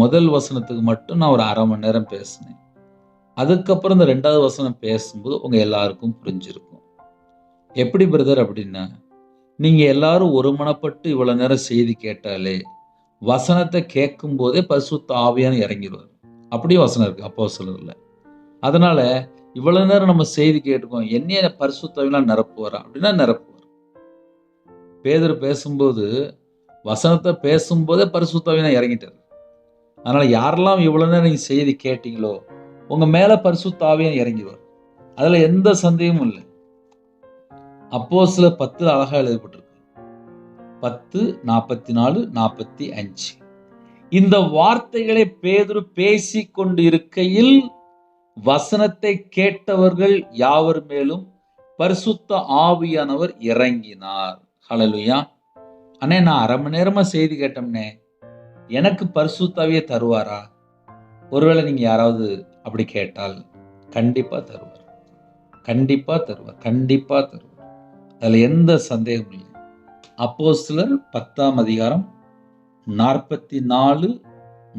முதல் வசனத்துக்கு மட்டும் நான் ஒரு 1/2 மணி நேரம் பேசினேன். அதுக்கப்புறம் இந்த 2வது வசனம் பேசும்போது உங்க எல்லாருக்கும் புரிஞ்சிருக்கும். எப்படி பிரதர் அப்படின்னா, நீங்க எல்லாரும் ஒருமனப்பட்டு இவ்வளவு நேரம் செய்தி கேட்டாலே வசனத்தை கேட்கும் போதே பரிசுத்த ஆவியானவர் இறங்கிடுவார். அப்படியே வசனம் இருக்கு அப்போஸ்தலர்ல. அதனால இவ்வளவு நேரம் நம்ம செய்தி கேட்டுக்கோம், என்னைய பரிசுத்த ஆவியானவர் நிரப்புவாரா அப்படின்னா நிரப்புவார். பேதுரு பேசும்போது வசனத்தை பேசும்போதே பரிசுத்த ஆவியானவர் இறங்கிட்டார். அதனால யாரெல்லாம் இவ்வளவு நேரம் நீங்க செய்தி கேட்டீங்களோ உங்க மேல பரிசுத்த ஆவியானவர் இறங்கிடுவார். அதுல எந்த சந்தேகமும் இல்லை. அப்போஸ்தலர் 10 அழகா எழுதப்பட்டிருக்கு. 10:44, 45. இந்த வார்த்தைகளை பேதுரு பேசிக் கொண்டு இருக்கையில் வசனத்தை கேட்டவர்கள் யாவர் மேலும் பரிசுத்த ஆவியானவர் இறங்கினார். ஹல்லேலூயா. அண்ணே, நான் 1/2 மணி நேரமா செய்தி கேட்டோம்னே, எனக்கு பரிசுத்த ஆவியை தருவாரா? ஒருவேளை நீங்க யாராவது அப்படி கேட்டால் கண்டிப்பா தருவார். கண்டிப்பா தருவார். கண்டிப்பா தருவார். அதுல எந்த சந்தேகமும் இல்லை. அப்போஸ்தலர் 10ஆம் அதிகாரம் 44,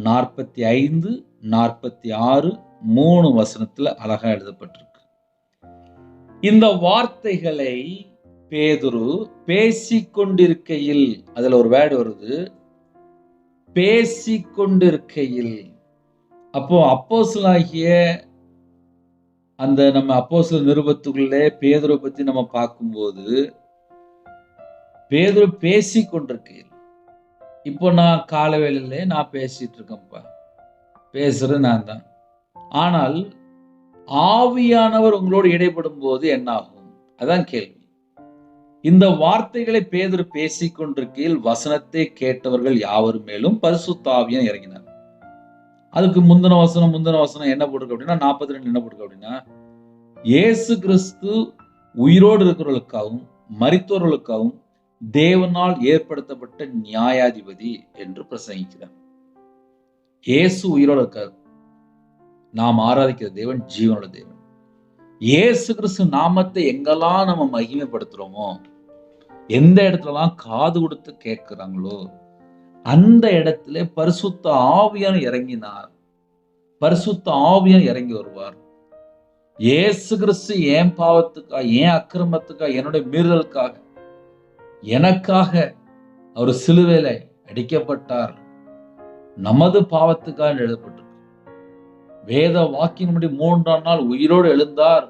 45, 46 3 வசனத்துல அழகா எழுதப்பட்டிருக்கு. இந்த வார்த்தைகளை பேதுரு பேசிக்கொண்டிருக்கையில், அதுல ஒரு வேர்டு வருது, பேசிக்கொண்டிருக்கையில். அப்போ அப்போஸ்தலனாகிய அந்த நம்ம அப்போஸ்தலர் நிருபத்துக்குள்ளே பேதுருவை பத்தி நம்ம பார்க்கும்போது, பேதுரு பேசிக்கொண்டிருக்கையில், இப்போ நான் கால வேளையிலே நான் பேசிட்டு இருக்கேன்ப்பா, பேசுறது நான் தான். ஆனால் ஆவியானவர் உங்களோடு இடைப்படும் போது என்ன ஆகும்? அதான் கேள்வி. இந்த வார்த்தைகளை பேதுரு பேசிக்கொண்டிருக்கையில் வசனத்தை கேட்டவர்கள் யாவர் மேலும் பரிசுத்த ஆவியானவர் இறங்கினார். அதுக்கு முந்தின வசனம் என்ன போட்டிருக்கு அப்படின்னா 42 என்ன போட்டிருக்கு அப்படின்னா, இயேசு கிறிஸ்து உயிரோடு இருக்கிறவர்களுக்காகவும் மரித்தோர்களுக்காகவும் தேவனால் ஏற்படுத்தப்பட்ட நியாயாதிபதி என்று பிரசங்கிக்கிறார். இயேசு உயிரோடு இருக்கார். நாம் ஆராதிக்கிற தேவன் ஜீவனுள்ள தேவன். இயேசு கிறிஸ்து நாமத்தை எங்கெல்லாம் நம்ம மகிமைப்படுத்துறோமோ, எந்த இடத்துலலாம் காது கொடுத்து கேட்கிறாங்களோ அந்த இடத்துல பரிசுத்த ஆவியானவர் இறங்கினார். பரிசுத்த ஆவியானவர் இறங்கி வருவார். இயேசு கிறிஸ்து என் பாவத்துக்காக, என் அக்கிரமத்துக்காக, என்னுடைய மீறுதலுக்காக, எனக்காக அவர் சிலுவையில அடிக்கப்பட்டார். நமது பாவத்துக்காக எழுதப்பட்டிருக்கு. வேத வாக்கின்படி 3ஆம் நாள் உயிரோடு எழுந்தார்.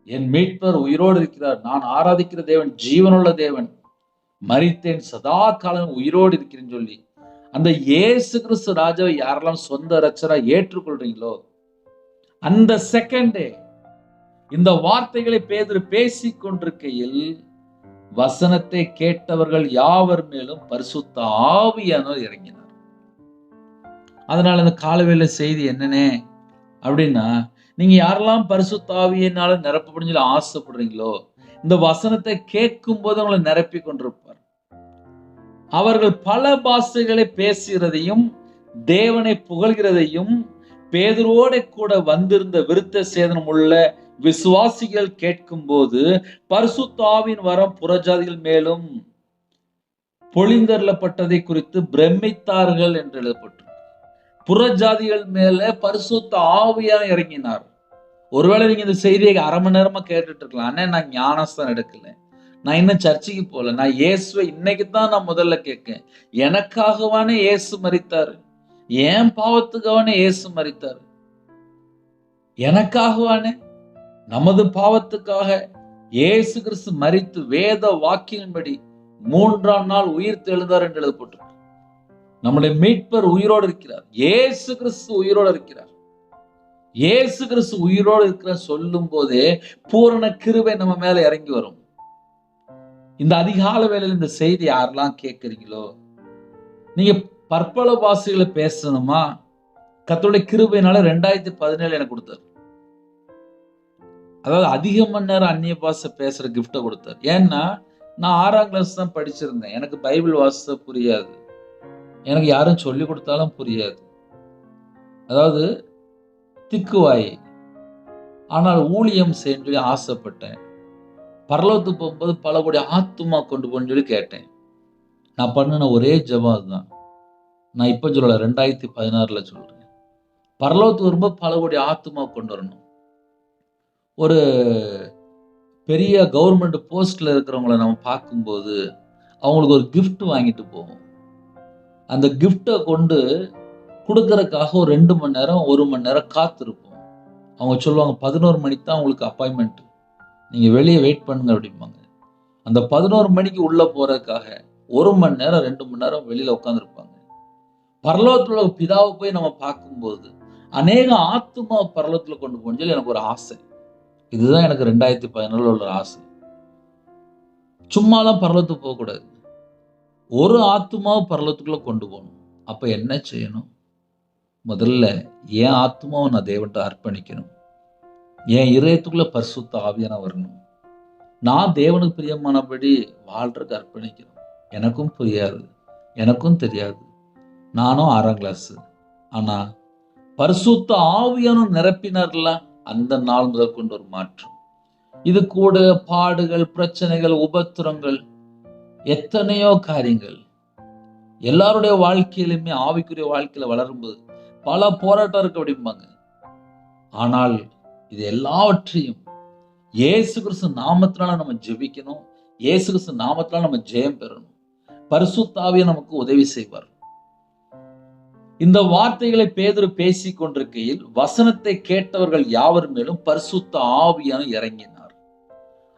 என் மீட்பர் உயிரோடு இருக்கிறார். நான் ஆராதிக்கிற தேவன் ஜீவனுள்ள தேவன். மரித்தேன், சதா காலம் உயிரோடு இருக்கிறேன்னு சொல்லி அந்த இயேசு கிறிஸ்து ராஜாவை யாரெல்லாம் சொந்த இரட்சகரா ஏற்றுக்கொள்றீங்களோ அந்த செகண்டே இந்த வார்த்தைகளை பேதுரு பேசிக் கொண்டிருக்கையில் வசனத்தை கேட்டவர்கள் யாவர் மேலும் பரிசுத்த ஆவியானவர் இறங்கினார். அதனால இந்த காலவேளை செய்தி என்னன்னே அப்படின்னா, நீங்க யாரெல்லாம் பரிசுத்த ஆவியினால நிரப்பப்படும் சொல்லி ஆசைப்படுறீங்களோ, இந்த வசனத்தை கேட்கும் போது அவங்களை நிரப்பி கொண்டிருப்பார். அவர்கள் பல பாஷைகளை பேசுகிறதையும் தேவனை புகழ்கிறதையும் பேதுருவோட கூட வந்திருந்த விருத்த சேதனம் உள்ள விசுவாசிகள் கேட்கும் போது பரிசுத்த ஆவியின் வரம் புறஜாதிகள் மேலும் பொழிந்தருளப்பட்டதை குறித்து பிரமித்தார்கள் என்று எழுதப்பட்டிருக்கு. புறஜாதிகள் மேல பரிசுத்த ஆவியான இறங்கினார். ஒருவேளை நீங்க இந்த செய்தியை அரை மணி நேரமா கேட்டுட்டு இருக்கலாம். அண்ணே, நான் ஞானஸ்தானம் எடுக்கல, நான் இன்னும் சர்ச்சைக்கு போல, நான் இயேசுவை இன்னைக்கு தான் நான் முதல்ல கேட்கேன். எனக்காகவானே இயேசு மரித்தாரு, என் பாவத்துக்காகவானே இயேசு மரித்தாரு, எனக்காகவானே நமது பாவத்துக்காக இயேசு கிறிஸ்து மரித்து வேத வாக்கியின்படி 3ஆம் நாள் உயிர் தெழுந்தார் என்று எழுதப்பட்டிருக்கு. நம்முடைய மீட்பர் உயிரோடு இருக்கிறார். இயேசு கிறிஸ்து உயிரோடு இருக்கிறார். இயேசு கிறிஸ்து உயிரோடு இருக்கிற சொல்லும் போதே பூரண கிருபை நம்ம மேல இறங்கி வரும். இந்த அதிகால வேளையில் இந்த செய்தி யாரெல்லாம் கேட்கிறீங்களோ, நீங்க பற்பல பாஷைகளை பேசணுமா? கர்த்தருடைய கிருபையினால 2017 எனக்கு கொடுத்தார். அதாவது அதிக மணி நேரம் அந்நிய பாஷை பேசுற கிஃப்ட கொடுத்தார். ஏன்னா நான் 6ஆம் கிளாஸ் தான் படிச்சிருந்தேன். எனக்கு பைபிள் வாசிக்க புரியாது, எனக்கு யாரும் சொல்லி கொடுத்தாலும் புரியாது. அதாவது திக்குவாய். ஆனால் ஊழியம் செய்ய சொல்லி ஆசைப்பட்டேன். பரலோகத்துக்கு போகும்போது பல கோடி ஆத்துமா கொண்டு போன்னு சொல்லி கேட்டேன். நான் பண்ணின ஒரே ஜெபம் தான். நான் இப்ப சொல்லல, 2016 சொல்றேன். பரலோகத்துக்கு வரும்போது பல கோடி ஆத்துமா கொண்டு வரணும். ஒரு பெரிய கவர்மெண்ட் போஸ்ட்ல இருக்கிறவங்களை நம்ம பார்க்கும்போது அவங்களுக்கு ஒரு கிஃப்ட் வாங்கிட்டு போவோம். அந்த கிஃப்டை கொண்டு கொடுக்கறதுக்காக ஒரு 2 மணி நேரம் 1 மணி நேரம் காத்திருப்போம். அவங்க சொல்லுவாங்க 11 மணிக்கு தான் உங்களுக்கு அப்பாயின்மெண்ட், நீங்க வெளியே வெயிட் பண்ணுங்க அப்படிம்பாங்க. அந்த 11 மணிக்கு உள்ள போறதுக்காக 1 மணி நேரம் 2 மணி நேரம் வெளியில உட்காந்துருப்பாங்க. பரலோகத்துல பிதாவை போய் நம்ம பார்க்கும்போது அநேக ஆத்துமா பரலோகத்துல கொண்டு போகணும்னு சொல்லி எனக்கு ஒரு ஆசை. இதுதான் எனக்கு 2017 உள்ள ஆசை. சும்மாலாம் பரலோகத்துக்கு போகக்கூடாது, ஒரு ஆத்துமாவை பரலோகத்துக்குள்ள கொண்டு போகணும். அப்ப என்ன செய்யணும்? முதல்ல என் ஆத்துமாவை நான் தேவன்கிட்ட அர்ப்பணிக்கணும். என் இதயத்துக்குள்ள பரிசுத்த ஆவியான வரணும். நான் தேவனுக்கு பிரியமானபடி வாழ்றதுக்கு அர்ப்பணிக்கணும். எனக்கும் புரியாது, எனக்கும் தெரியாது, நானும் 6ஆம் கிளாஸ். ஆனா பரிசுத்த ஆவியான நிரப்பினார்ல, அந்த நாள் முதல் கொண்டு ஒரு மாற்றம். இது கூட பாடுகள், பிரச்சனைகள், உபத்திரங்கள், எத்தனையோ காரியங்கள் எல்லாருடைய வாழ்க்கையிலுமே ஆவிக்குரிய வாழ்க்கையில வளரும்போது பல போராட்டம் இருக்கு அப்படிம்பாங்க. ஆனால் இது எல்லாவற்றையும் இயேசு கிறிஸ்து நாமத்தினால நம்ம ஜெபிக்கணும். இயேசு கிறிஸ்து நாமத்தினால நம்ம ஜெயம் பெறணும். பரிசுத்த ஆவியானவர் நமக்கு உதவி செய்வார். இந்த வார்த்தைகளை பேதுரு பேசிக் கொண்டிருக்கையில் வசனத்தை கேட்டவர்கள் யாவர் மேலும் பரிசுத்த ஆவியானவர் இறங்கினார்.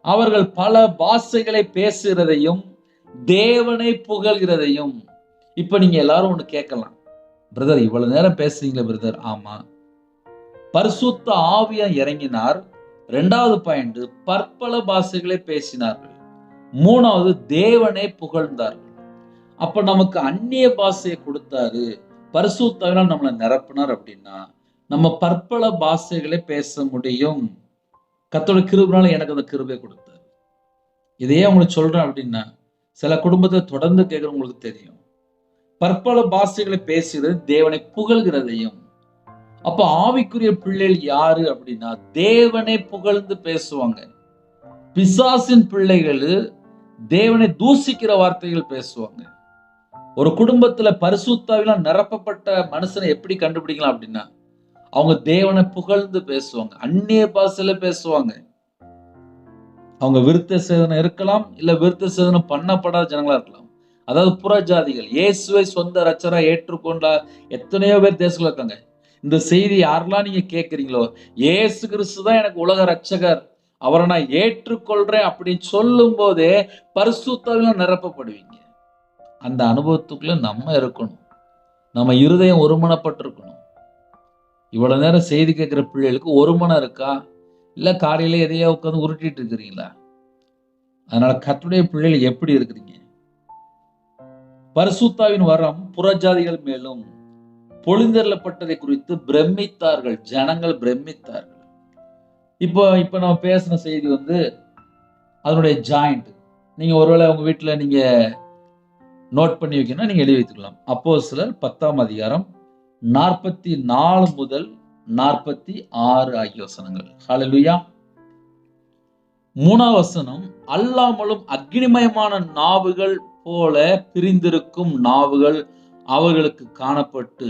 அவர்கள் பல பாஷைகளை பேசுகிறதையும் தேவனை புகழ்கிறதையும். இப்ப நீங்க எல்லாரும் ஒண்ணு கேட்கலாம், பிரதர் இவ்வளவு நேரம் பேசுறீங்களே பிரதர். ஆமா, பரிசுத்த ஆவியா இறங்கினார். 2வது பாயிண்ட், பற்பல பாஷைகளை பேசினார்கள். 3வது, தேவனை புகழ்ந்தார்கள். அப்ப நமக்கு அந்நிய பாஷையை கொடுத்தாரு, பரிசுத்த ஆவியால் நம்மளை நிரப்பினார் அப்படின்னா நம்ம பற்பல பாஷைகளை பேச முடியும். கர்த்தருடைய கிருபையால எனக்கு அந்த கிருபை கொடுத்தாரு. இதையே உங்களுக்கு சொல்றேன் அப்படின்னா, சில குடும்பத்தை தொடர்ந்து கேட்கிறவங்களுக்கு தெரியும். பற்பல பாஷைகளை பேசுகிறது தேவனை புகழ்கிறதையும். அப்ப ஆவிக்குரிய பிள்ளைகள் யாரு அப்படின்னா தேவனை புகழ்ந்து பேசுவாங்க. பிசாசின் பிள்ளைகள் தேவனை தூசிக்கிற வார்த்தைகள் பேசுவாங்க. ஒரு குடும்பத்துல பரிசுத்த ஆவியால் நிரப்பப்பட்ட மனுஷனை எப்படி கண்டுபிடிக்கலாம் அப்படின்னா அவங்க தேவனை புகழ்ந்து பேசுவாங்க, அந்நிய பாஷையில பேசுவாங்க. அவங்க விருத்த சேதனம் இருக்கலாம், இல்ல விருத்த சேதனம் பண்ணப்படாத ஜனங்களா இருக்கலாம். அதாவது புறஜாதிகள் இயேசுவை சொந்த இரட்சகரா ஏற்றுக்கொண்ட எத்தனையோ பேர் தேசத்துல இருக்காங்க. இந்த செய்தி யாரெல்லாம் நீங்க கேட்கிறீங்களோ, இயேசு கிறிஸ்து தான் எனக்கு உலக இரட்சகர், அவரை நான் ஏற்றுக்கொள்றேன் அப்படின்னு சொல்லும் போதே பரிசுத்த ஆவியால் நிரப்பப்படுவீங்க. அந்த அனுபவத்துக்குள்ள நம்ம இருக்கணும். நம்ம இருதயம் ஒருமனப்பட்டிருக்கணும். இவ்வளவு நேரம் செய்தி கேட்கிற பிள்ளைகளுக்கு ஒரு மனம் இருக்கா? இல்ல காலையில எதையோ உட்காந்து உருட்டிட்டு இருக்கிறீங்களா? அதனால கர்த்தருடைய பிள்ளைகள் எப்படி இருக்கிறீங்க? பரிசுத்தாவின் வரம் புறஜாதிகள் மேலும் பொழிந்தருளப்பட்டதை குறித்து பிரமித்தார்கள். ஜனங்கள் பிரமித்தார்கள். இப்போ நம்ம பேசின செய்தி அதனுடைய ஜாயிண்ட். நீங்க ஒருவேளை உங்க வீட்டுல நீங்க நோட் பண்ணி வைக்கணும்னா நீங்க எழுதி வைத்துக்கலாம். அப்போஸ்தலர் 10ஆம் அதிகாரம் 44 முதல் 46 ஆகிய வசனங்கள். ஹல்லேலூயா. 3ஆம் வசனம், அல்லாமலும் அக்கினிமயமான நாவுகள் போல பிரிந்திருக்கும் நாவுகள் அவர்களுக்கு காணப்பட்டு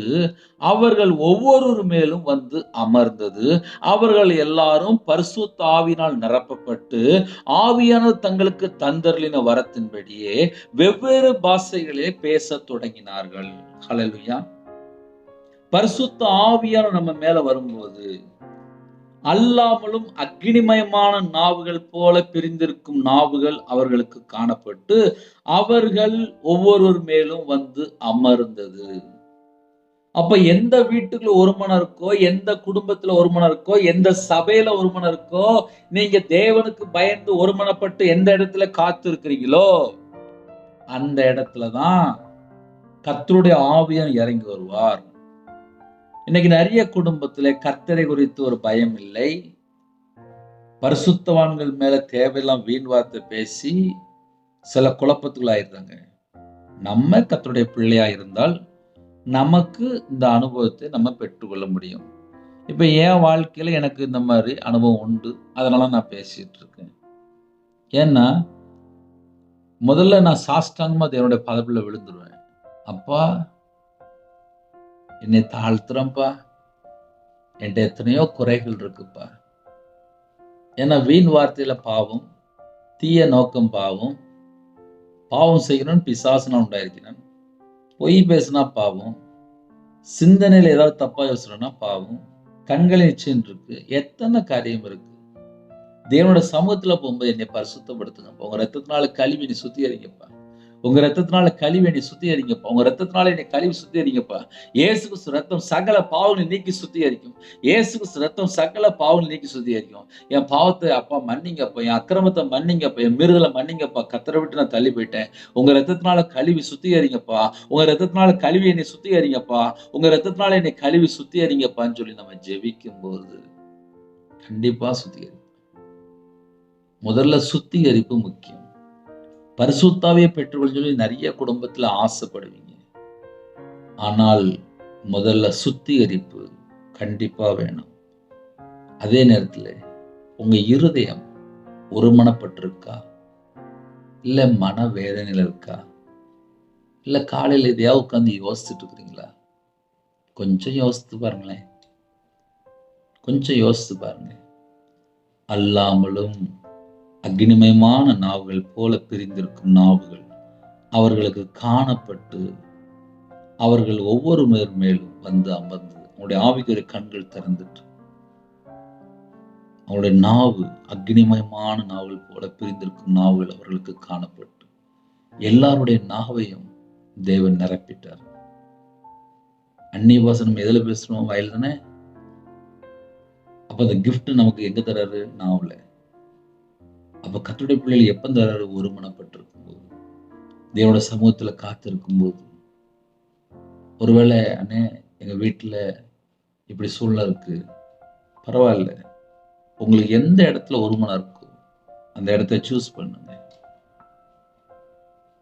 அவர்கள் ஒவ்வொரு மேலும் வந்து அமர்ந்தது. அவர்கள் எல்லாரும் பரிசுத்த ஆவியினால் நிரப்பப்பட்டு ஆவியானவர் தங்களுக்கு தந்தருளின வரத்தின்படியே வெவ்வேறு பாஷைகளே பேசத் தொடங்கினார்கள். ஹல்லேலூயா. பரிசுத்த ஆவியானவர் நம்ம மேல வரும்போது அல்லாமலும் அக்கினிமயமான நாவுகள் போல பிரிந்திருக்கும் நாவுகள் அவர்களுக்கு காணப்பட்டு அவர்கள் ஒவ்வொரு மேலும் வந்து அமர்ந்தது. அப்ப எந்த வீட்டுக்குள்ள ஒரு மனம் இருக்கோ, எந்த குடும்பத்துல ஒரு மனம் இருக்கோ, எந்த சபையில ஒரு மனம் இருக்கோ, நீங்க தேவனுக்கு பயந்து ஒருமனப்பட்டு எந்த இடத்துல காத்து இருக்கிறீங்களோ அந்த இடத்துலதான் கர்த்தருடைய ஆவியானவர் இறங்கி வருவார். இன்னைக்கு நிறைய குடும்பத்திலே கர்த்தரை குறித்து ஒரு பயம் இல்லை. பரிசுத்தவான்கள் மேல தேவையெல்லாம் வீண் வார்த்தை பேசி சில குழப்பத்துக்குள்ள ஆயிருந்தாங்க. நம்ம கர்த்தருடைய பிள்ளையா இருந்தால் நமக்கு இந்த அனுபவத்தை நம்ம பெற்றுக்கொள்ள முடியும். இப்ப என் வாழ்க்கையில எனக்கு இந்த மாதிரி அனுபவம் உண்டு. அதனால நான் பேசிட்டு இருக்கேன். ஏன்னா முதல்ல நான் சாஷ்டாங்கமா தேவனுடைய பாதத்துல விழுந்துருவேன். அப்பா, என்னை தாழ்த்துறேன்ப்பா, என்கிட்ட எத்தனையோ குறைகள் இருக்குப்பா. ஏன்னா வீண் வார்த்தையில பாவம், தீய நோக்கம் பாவம், பாவம் செய்யணும்னு பிசாசுனா உண்டாயிருக்கிறான், பொய் பேசினா பாவம், சிந்தனையில ஏதாவது தப்பா யோசிச்சோம்னா பாவம், கண்களின் இச்சைன்னு இருக்கு, எத்தனை காரியம் இருக்கு. தேவனோட சமூகத்துல போகும்போது என்னை பரிசுத்தப்படுத்துங்கப்பா. உங்க ரத்தத்தினால கழுவி நீ சுத்திகரிங்கப்பா. உங்க ரத்தத்தினால கழுவி நீ சுத்திகரிங்கப்பா. உங்க ரத்தத்தினால என்னை கழுவி சுத்திகரிங்கப்பா. இயேசு கிறிஸ்து ரத்தம் சகல பாவங்களை நீக்கி சுத்திகரிக்கும். இயேசு கிறிஸ்து ரத்தம் சகல பாவங்களை நீக்கி சுத்திகரிக்கும். என் பாவத்தை அப்பா மன்னிங்கப்பா, என் அக்கிரமத்தை மன்னிங்கப்பா, என் மீறுதலை மன்னிங்கப்பா. கர்த்தரை விட்டு நான் தள்ளி போயிட்டேன். உங்க ரத்தத்தினால கழுவி சுத்திகரிங்கப்பா. உங்க ரத்தத்தினால கழுவி என்னை சுத்திகரிங்கப்பா. உங்க ரத்தத்தினால என்னை கழுவி சுத்திகரிங்கப்பான்னு சொல்லி நம்ம ஜெபிக்கும் போது கண்டிப்பா சுத்திகரிப்போம். முதல்ல சுத்திகரிப்பு முக்கியம். பரிசுத்தாவியை பெற்றுக்கொள்ள சொல்லி நிறைய குடும்பத்துல ஆசைப்படுவீங்க. ஆனால் முதல்ல சுத்திகரிப்பு கண்டிப்பா வேணும். அதே நேரத்துல உங்க இருதயம் ஒருமனப்பட்டிருக்கா, இல்ல மன வேதனையில இருக்கா, இல்ல காலையில எதையாவது உட்காந்து யோசிச்சுட்டு இருக்கிறீங்களா? கொஞ்சம் யோசித்து பாருங்களேன். கொஞ்சம் யோசித்து பாருங்க. அல்லாமலும் அக்னிமயமான நாவுகள் போல பிரிந்திருக்கும் நாவுகள் அவர்களுக்கு காணப்பட்டு அவர்கள் ஒவ்வொரு மேலும் வந்து அமர்ந்து அவங்களுடைய ஆவிக்குரிய கண்கள் திறந்துட்டு அவங்களுடைய நாவு அக்னிமயமான நாவுகள் போல பிரிந்திருக்கும் நாவுகள் அவர்களுக்கு காணப்பட்டு எல்லாருடைய நாவையும் தேவன் நிரப்பிட்டார். அந்நிய பாசனம் எதுல பேசுறோம்? வயல் தானே. அப்ப அந்த கிஃப்ட் நமக்கு எங்க தராரு? நாவுல. அப்ப கர்த்தருடைய பிள்ளைகள் எப்ப தராரு? ஒருமனப்பட்டிருக்கும் போது, தேவனோட சமூகத்துல காத்திருக்கும் போது. ஒருவேளை அண்ணே எங்க வீட்டுல இப்படி சூழ்நிலை இருக்கு, பரவாயில்ல, உங்களுக்கு எந்த இடத்துல ஒருமனம் இருக்கோ அந்த இடத்த சூஸ் பண்ணுங்க.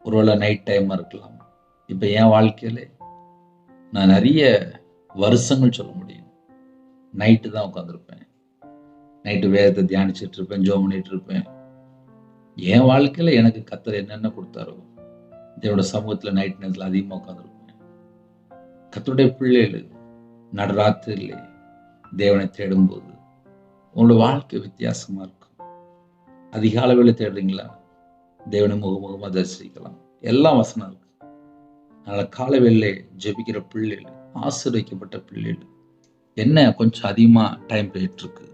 ஒருவேளை நைட் டைமா இருக்கலாம். இப்ப என் வாழ்க்கையில நான் நிறைய வருஷங்கள் சொல்ல முடியும். நைட்டு தான் உட்காந்துருப்பேன். நைட்டு வேதத்தை தியானிச்சுட்டு இருப்பேன், ஜெபம் பண்ணிட்டு இருப்பேன். என் வாழ்க்கையில எனக்கு கர்த்தர் என்னென்ன கொடுத்தாரோ தேவனோட சமூகத்துல நைட் நேரத்துல அதிகமா உட்காந்துருப்பேன். கர்த்தருடைய பிள்ளைகள் நடுராத்திரிலே தேவனை தேடும் போது உங்களோட வாழ்க்கை வித்தியாசமா இருக்கும். அதிகால வேளை தேடுறீங்களா? தேவனை முகமுகமா தரிசிக்கலாம். எல்லாம் வசனம் இருக்கு. அதனால காலை வேளை ஜெபிக்கிற பிள்ளைகள், ஆசீர்வதிக்கப்பட்ட பிள்ளைகள் என்ன கொஞ்சம் அதிகமா டைம் போயிட்டு இருக்கு.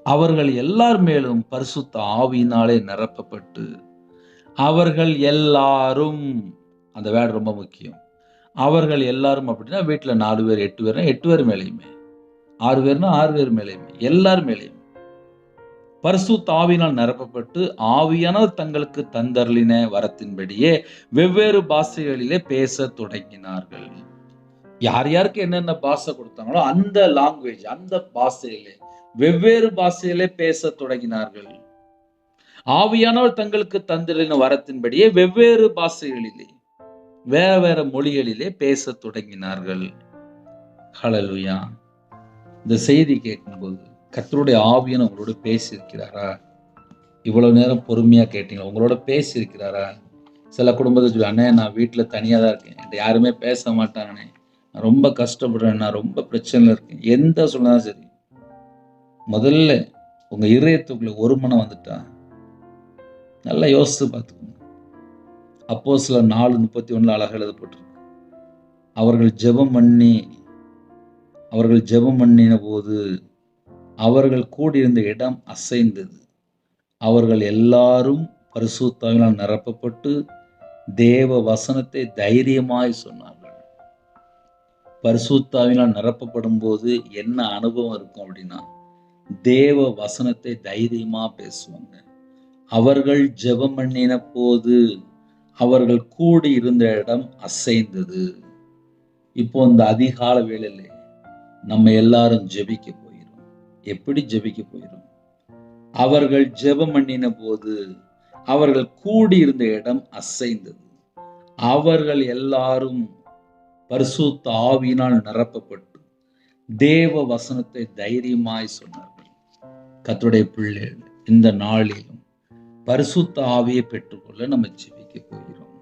அவர்கள் எல்லார் மேலும் பரிசுத்த ஆவியினாலே நிரப்பப்பட்டு அவர்கள் எல்லாரும், அந்த வேர்டு ரொம்ப முக்கியம். அவர்கள் எல்லாரும் அப்படின்னா வீட்டுல 4 பேர் 8 பேர் 8 பேர் மேலேயுமே, 6 பேர்னா 6 பேர் மேலேயுமே, எல்லார் மேலேயும் பரிசுத்த ஆவியினால் நிரப்பப்பட்டு ஆவியானவர் தங்களுக்கு தந்தருளின வரத்தின்படியே வெவ்வேறு பாஷைகளிலே பேசத் தொடங்கினார்கள். யார் யாருக்கு என்னென்ன பாஷை கொடுத்தாங்களோ அந்த லாங்குவேஜ், அந்த பாஷையிலே வெவ்வேறு பாஷையிலே பேசத் தொடங்கினார்கள். ஆவியானவர் தங்களுக்கு தந்தருளின வரத்தின்படியே வெவ்வேறு பாஷைகளிலே வேற வேற மொழிகளிலே பேசத் தொடங்கினார்கள். ஹல்லேலூயா. இந்த செய்தி கேட்கும்போது கர்த்தருடைய ஆவியானவர் உங்களோட பேசியிருக்கிறாரா? இவ்வளவு நேரம் பொறுமையா கேட்டீங்களா? உங்களோட பேசியிருக்கிறாரா? சில குடும்பத்தை சொல்லி, அண்ணே நான் வீட்டில் தனியாக தான் இருக்கேன், என்கிட்ட யாருமே பேச மாட்டாங்கண்ணே, நான் ரொம்ப கஷ்டப்படுறேன், நான் ரொம்ப பிரச்சனையில் இருக்கேன், எந்த சொன்னாலும் சரி, முதல்ல உங்க இதயத்துக்குள்ள ஒரு மனம் வந்துட்டா நல்லா யோசித்து பார்த்துக்கோங்க. அப்போஸ்தலர் 4:31 அழகாக எழுதப்பட்டிருக்கு. அவர்கள் ஜெபம் பண்ணின போது அவர்கள் கூடியிருந்த இடம் அசைந்தது. அவர்கள் எல்லாரும் பரிசுத்த ஆவியினால் நிரப்பப்பட்டு தேவ வசனத்தை தைரியமாய் சொன்னார்கள். பரிசுத்த ஆவியினால் நிரப்பப்படும் போது என்ன அனுபவம் இருக்கும் அப்படின்னா, தேவ வசனத்தை தைரியமா பேசுவாங்க. அவர்கள் ஜெபம் பண்ணின போது அவர்கள் கூடி இருந்த இடம் அசைந்தது. இப்போ இந்த அதிகால வேளையில நம்ம எல்லாரும் ஜெபிக்க போயிரும். எப்படி ஜெபிக்க போயிரும்? அவர்கள் ஜெபம் பண்ணின போது அவர்கள் கூடியிருந்த இடம் அசைந்தது. அவர்கள் எல்லாரும் பரிசுத்த ஆவியினால் நிரப்பப்பட்டு தேவ வசனத்தை தைரியமாய் சொன்னார்கள். கர்த்தருடைய பிள்ளைகள், இந்த நாளிலும் பரிசுத்த ஆவியை பெற்றுக்கொள்ள நம்ம ஜெபிக்க போகிறோம்.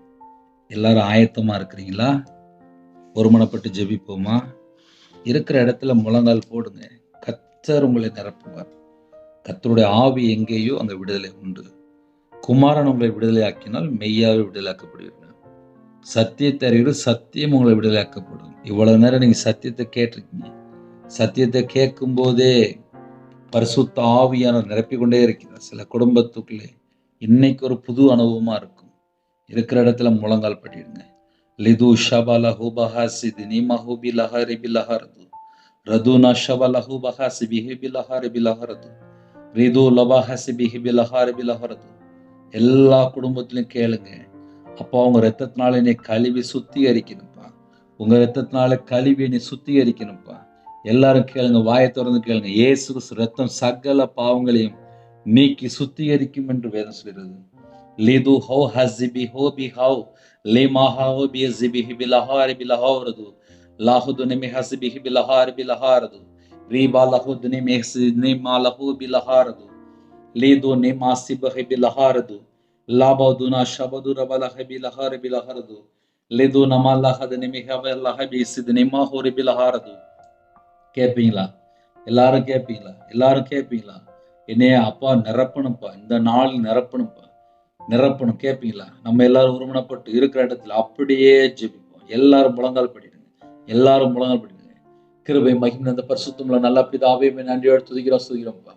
எல்லாரும் ஆயத்தமா இருக்கிறீங்களா? ஒருமனப்பட்டு ஜெபிப்போமா? இருக்கிற இடத்துல முழங்கால் போடுங்க. கர்த்தர் உங்களை நிரப்புவார். கர்த்தருடைய ஆவி எங்கேயோ அங்க விடுதலை உண்டு. குமாரன் உங்களை விடுதலையாக்கினால் மெய்யாவே விடுதலையாக்கப்படுவீர்கள். சத்தியத்தை அறிகிற சத்தியம் உங்களை விடுதலையாக்கப்படும். இவ்வளவு நேரம் நீங்க சத்தியத்தை கேட்டிருக்கீங்க. சத்தியத்தை கேட்கும் போதே பரிசுத்த ஆவியானவர் நிரப்பிக்கொண்டே இருக்கிறார். சில குடும்பத்துக்குள்ளே இன்னைக்கு ஒரு புது அனுபவமா இருக்கும். இருக்கிற இடத்துல முழங்கால் படிடுங்க. லிது ஷபலஹு பஹாசி தினிமஹு பிலஹரி பிலஹரது ரதுனா ஷபலஹு பஹாசி பிஹி பிலஹரி பிலஹரது ரிது லபஹாசி பிஹி பிலஹரி பிலஹரது. எல்லா குடும்பத்திலும் கேளுங்க. அப்பா, உங்க ரத்தத்தினால என்னை கழுவி சுத்திகரிக்கணும்ப்பா. உங்க ரத்தத்தினால கழுவி என்னை சுத்திகரிக்கணும்ப்பா. எல்லாரும் கேளுங்க, வாயை திறந்து கேளுங்க. இயேசு கிறிஸ்து ரத்தம் சகல பாவங்களையும் நீக்கி சுத்திகரிக்கும் என்று வேதம் சொல்கிறது. லிது ஹோ ஹஸிபி ஹோ பி ஹோ லிமா ஹோ பி ஹஸிபி பிலஹாரி பிலஹாரது லாஹுது நிமி ஹஸிபி பிலஹாரி பிலஹாரது ரீபா லஹுது நிமி ஹஸினி மாலஹு பிலஹாரது லிது நிமா சிபஹி பிலஹாரது லாபதுனா ஷபது ரபலஹி பிலஹாரி பிலஹாரது லிது நமலஹது நிமி ஹபலஹி பிசிது நிமா ஹோரி பிலஹாரது. கேட்பீங்களா? எல்லாரும் கேட்பீங்களா? எல்லாரும் கேட்பீங்களா? என்னைய அப்பா நிரப்பணும்ப்பா, இந்த நாள் நிரப்பணும்ப்பா, நிரப்பணும். கேட்பீங்களா? நம்ம எல்லாரும் ஒருமனப்பட்டு இருக்கிற இடத்துல அப்படியே ஜெபிப்போம். எல்லாரும் முழங்கால் படிடுங்க. எல்லாரும் முழங்கால் படிடுங்க. கிருபை மகிமை அந்த பரிசுத்தமுள்ள நல்ல பிதாவே, நன்றியோடு துதிக்கிறோம்ப்பா.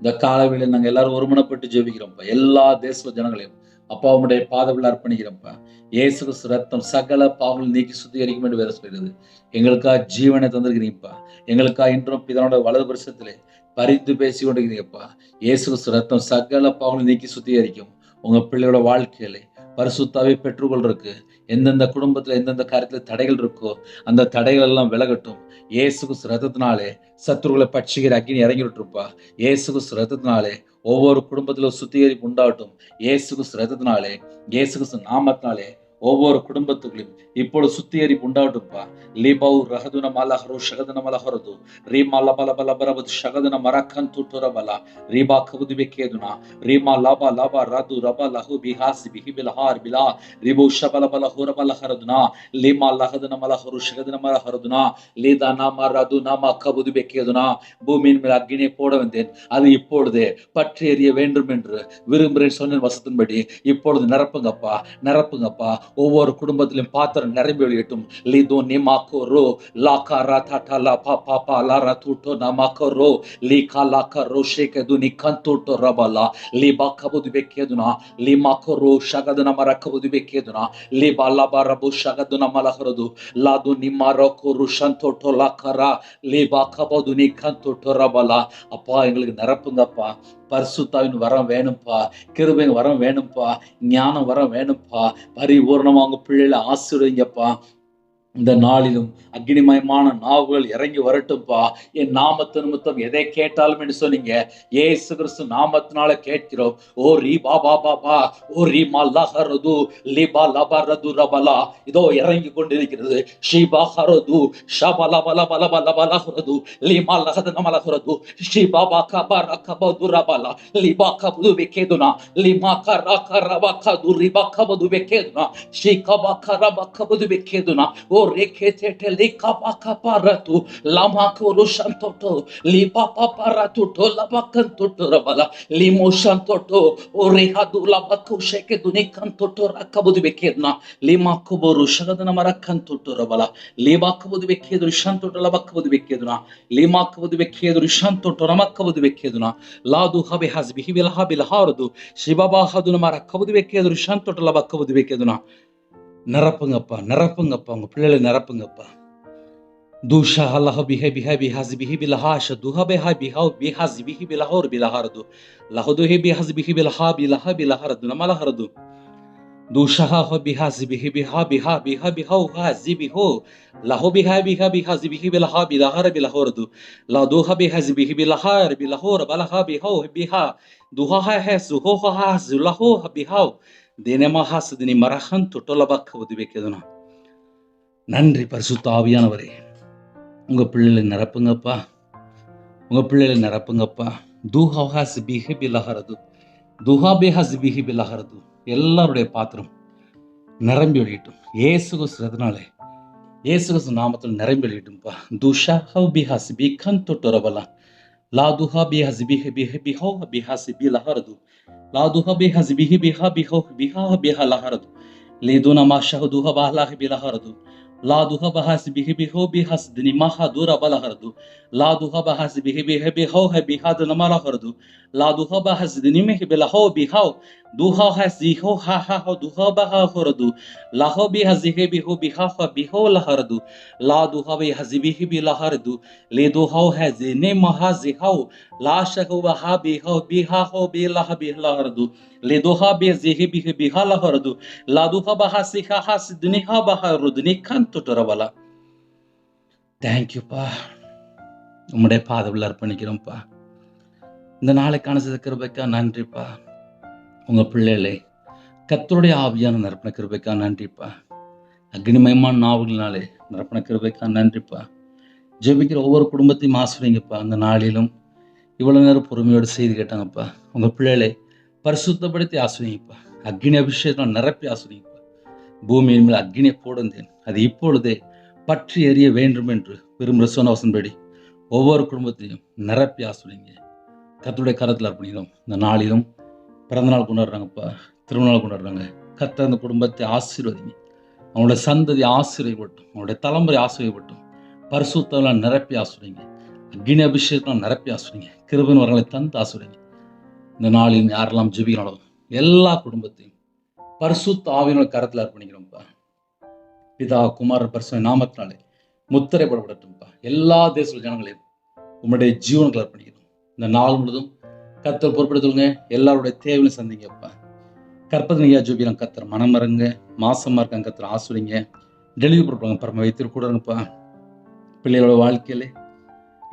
இந்த காலவேளையில் நாங்கள் எல்லாரும் ஒருமனப்பட்டு ஜெபிக்கிறோம்ப்பா. எல்லா தேச ஜனங்களையும் அப்பா உம்முடைய பாதவில் அர்ப்பணிக்கிறோம்ப்பா. இயேசு கிறிஸ்து ரத்தம் சகல பாவங்களை நீக்கி சுத்திகரிக்கும் என்று வேற சொல்கிறது. எங்களுக்காக ஜீவனை தந்திருக்கிறீங்கப்பா. எங்களுக்காக இன்றும் பிதாவோட வலது பரிசத்திலே பரிந்து பேசி கொண்டிருக்கிறீங்கப்பா. இயேசு கிறிஸ்து ரத்தம் சகல பாவங்களை நீக்கி சுத்திகரிக்கும். உங்க பிள்ளையோட வாழ்க்கையில பரிசுத்தாவே பெற்றுக்கொள்றதுக்கு எந்தெந்த குடும்பத்துல எந்தெந்த காரியத்துல தடைகள் இருக்கோ அந்த தடைகள் எல்லாம் விலகட்டும். இயேசு கிறிஸ்து ரத்தத்தினாலே சத்துருக்களை பட்சிக்கிற அக்கினி இறங்கிவிட்டுருப்பா. இயேசு கிறிஸ்து ரத்தத்தினாலே ஒவ்வொரு குடும்பத்திலும் சுத்திகரிப்பு உண்டாகட்டும். இயேசு கிறிஸ்து ரத்தத்தினாலே, இயேசு கிறிஸ்து நாமத்தினாலே ஒவ்வொரு குடும்பத்துக்குள்ளும் இப்பொழுது சுத்திகரிப்பு உண்டாகட்டும்ப்பா. லிபௌ ரஹதுன மலஹரு ஷகதுன மலஹரது ரீமா லபல பல பரவது ஷகதுன மரக்கன் துட்டுரபல ரீபா கபுது பெக்கேதுனா ரீமா லபா லபா ரது ரபா லஹு பிஹாசி பிஹி பிலஹார் பிலா ரிபு ஷபல பல ஹுர பலஹரதுனா லிமா லஹதுன மலஹரு ஷகதுன மலஹரதுனா லீதா நாம ரது நாம கபுது பெக்கேதுனா. பூமியின் மேல் அக்கினியை போட வந்தேன், அது இப்பொழுது பற்றி எறிய வேண்டும் என்று விரும்புகிறேன் சொன்ன வசத்தின்படி இப்பொழுது நிரப்புங்கப்பா, நிரப்புங்கப்பா. ஒவ்வொரு குடும்பத்திலும் பாத்திரம் நிரம்பி ஒழியட்டும். லிதோ நிமாக்கோரோ லாகாரா தாட்டாலா பாப்பா லாரா தூட்டோ நமாக்கோரோ லிகாலாக்கரோ ஷேகதுனி கந்தோட்டோ ரபலா லிபாக்கபுது பெக்கேதுனா லிமாக்கோரோ ஷகதுன மரக்கபுது பெக்கேதுனா லிபாலாபரபு ஷகதுன மலஹரது லாது நிமாரோக்கோரு ஷந்தோட்டோ லாக்கரா லிபாக்கபுது நி கந்தோட்டோ ரபலா. அப்பா எங்களுக்கு நிரப்புங்கப்பா. பரிசுத்தாவின் வரம் வேணும்ப்பா. கிருபையின் வரம் வேணும்ப்பா. ஞானம் வரம் வேணும்ப்பா. பரிபூர்ணமா உங்க பிள்ளைகளை ஆசீர்வதிங்கப்பா. இந்த நாளிலும் அக்னிமயமான நாவுகள் இறங்கி வரட்டும்பா. என் நாமத்து நிமித்தம் எதை கேட்டாலும் என்று சொன்னீங்க. ஏசு கிறிஸ்து நாமத்தினால கேட்கிறோம். ஓ ரீ பாபா பாபா ஓ ரீ மல்லஹரது லிபா லபரது ரபலா. இதோ இறங்கி கொண்டிருக்கிறது. ஷிபா ஹரது ஷபல பல பல பல பலஹரது லிமா லஹத நமலஹரது ஷிபா பகபர கபது ரபலா லிபா கபது வெகேதுனா லிமா கரா கரபா கது ரிபா கபது வெகேதுனா ஷிகபா கரபா கபது வெகேதுனா ஓ rekete lika bakaparatu lamakuru shantoto lipa paparatu to labakantoto rabala limo shantoto o rehadu labaku sheke dunikantoto rakabudu bekedna lima kuburu shagadana marakantoto rabala lima kabudu bekedu shantoto labakabudu bekedna lima kabudu bekedu shantoto ramakabudu bekedna ladu habe hasbihi bilha bilhardu shibaba haduna marakabudu bekedu shantoto labakabudu bekedna. நிரப்புங்கப்பா, நிரப்புங்கப்பா, உங்க பிள்ளைகளை நிரப்புங்கப்பா. தூஷா அல்லாஹ் பிஹே பிஹே பிஹாஸ் பிஹி பிலஹாஷ துஹா பிஹா பிஹா பிஹாஸ் பிஹி பிலஹோர் பிலஹரது லஹது he பிஹாஸ் பிஹி பிலஹா பிலஹா பிலஹரது நமலஹரது தூஷா ஹ பிஹாஸ் பிஹி பிஹா பிஹா பிஹா பிஹா ஹாஸி பிஹோ லஹு பிஹா பிஹா பிஹாஸ் பிஹி பிலஹா பிலஹர பிலஹரது லா துஹா பிஹாஸ் பிஹி பிலஹார் பிலஹோர் பலஹா பிஹோ பிஹா துஹா ஹ சுஹோ ஹா சுலஹோ பிஹா தினமஹாசதினி மரஹன் தொட்டலபாக்க உதவிக்கிறதுனா. நன்றி பரிசுத்த ஆவியானவரே. உங்க பிள்ளைகளை நிரப்புங்கப்பா. உங்க பிள்ளைகளை நிரப்புங்கப்பா. தூஹாஸ் பிஹி பிலஹரது துஹா பிஹாஸ் பிஹி பிலஹரது. எல்லாருடைய பாத்திரம் நிரம்பி ஒழியட்டும். இயேசு கிறிஸ்துவினாலே இயேசு கிறிஸ்து நாமத்தில் நிரம்பி ஒழியட்டும்பா. துஷா ஹவ் பிஹாஸ் பிகன் தொட்டரபலா லா துஹா பிஹாஸ் பிஹி பிஹி பிஹோ பிஹாஸ் பிலஹரது La duha biha bihi biha biho biha biha laharadu. Liduna mashahu duha bahlahi bilaharadu. La duha bahas bihi biho bihas dinimaha dura balaharadu. La duha bahas bihi bihi biho biha dunamalaharadu. La duha bahas dinimihi bilaho biho duha has ziho ha ha ho duha baha horadu. Laho biha zihi biho biha biho laharadu. La duha biha bihi bilaharadu. Liduho has dinimaha ziho. La shahu baha biho biha ho bilaha bilaharadu. Liduha biha zihi bihi biha laharadu. La duha baha siha has diniha baharud nikantu torabala. Thank you pa. உம்முடைய பாதவில் அர்ப்பணிக்கிறோம்ப்பா. இந்த நாளைக்கான கிருபைக்கா நன்றிப்பா. உங்க பிள்ளைகளை கர்த்தருடைய ஆவியான நிரப்பண கிருபைக்கா நன்றிப்பா. அக்னிமயமான நாவுகளினாலே நிரப்பண கிருபைக்கா நன்றிப்பா. ஜெபிக்கிற ஒவ்வொரு குடும்பத்தையும் ஆசிரியங்கப்பா. அந்த நாளிலும் இவ்வளவு நேரம் பொறுமையோடு செய்து கேட்டாங்கப்பா. உங்க பிள்ளைகளை பரிசுத்தப்படுத்தி ஆசிரியங்கப்பா. அக்னி அபிஷேகம் நிரப்பி ஆசிரியங்கப்பா. பூமியின் மேல் அக்னியை போடுந்தேன், அது இப்பொழுதே பற்றி எறிய வேண்டும் என்று விரும்புகிற சொன்னவசன்படி ஒவ்வொரு குடும்பத்தையும் நிரப்பி ஆசிரியங்க. கர்த்தருடைய கரத்தில் அர்ப்பணிக்கிறோம். இந்த நாளிலும் பிறந்தநாள் கொண்டாடுறாங்கப்பா, திருமணநாள் கொண்டாடுறாங்க. கர்த்தர் அந்த குடும்பத்தை ஆசீர்வதிங்க. அவங்களோட சந்ததி ஆசீர்வதிப்பட்டும், அவங்களுடைய தலைமுறை ஆசீர்வதிப்பட்டும். பரிசுத்தெல்லாம் நிரப்பி ஆசிரியங்க. அக்னி அபிஷேகம் நிரப்பி ஆசிரியங்க. கிருபையின் வரங்களை தந்து ஆசிரியங்க. இந்த நாளிலும் யாரெல்லாம் ஜெபிக்கிறாங்களோ எல்லா குடும்பத்தையும் பரிசுத்த ஆவியினோட கரத்தில் அர்ப்பணிக்கிறோம்ப்பா. பிதா குமாரன் பரிசுத்த நாமத்தினாலே முத்திரை போடப்படட்டும்ப்பா. எல்லா தேச ஜனங்களையும் உங்களுடைய ஜீவனங்களை அர்ப்பணிக்கிறோம். இந்த நாள் முழுதும் கர்த்தர் பொறுப்படுத்துவங்க. எல்லாருடைய தேவையும் சந்திங்கப்பா. கற்பனையா ஜோபிலாம் கர்த்தர் மனம் மறங்க. மாசமா இருக்காங்க கர்த்தர் ஆசுரிங்க. டெலிவரி கொடுப்பாங்க பரம வைத்திரு கூட இருப்பா. பிள்ளைகளோட வாழ்க்கையில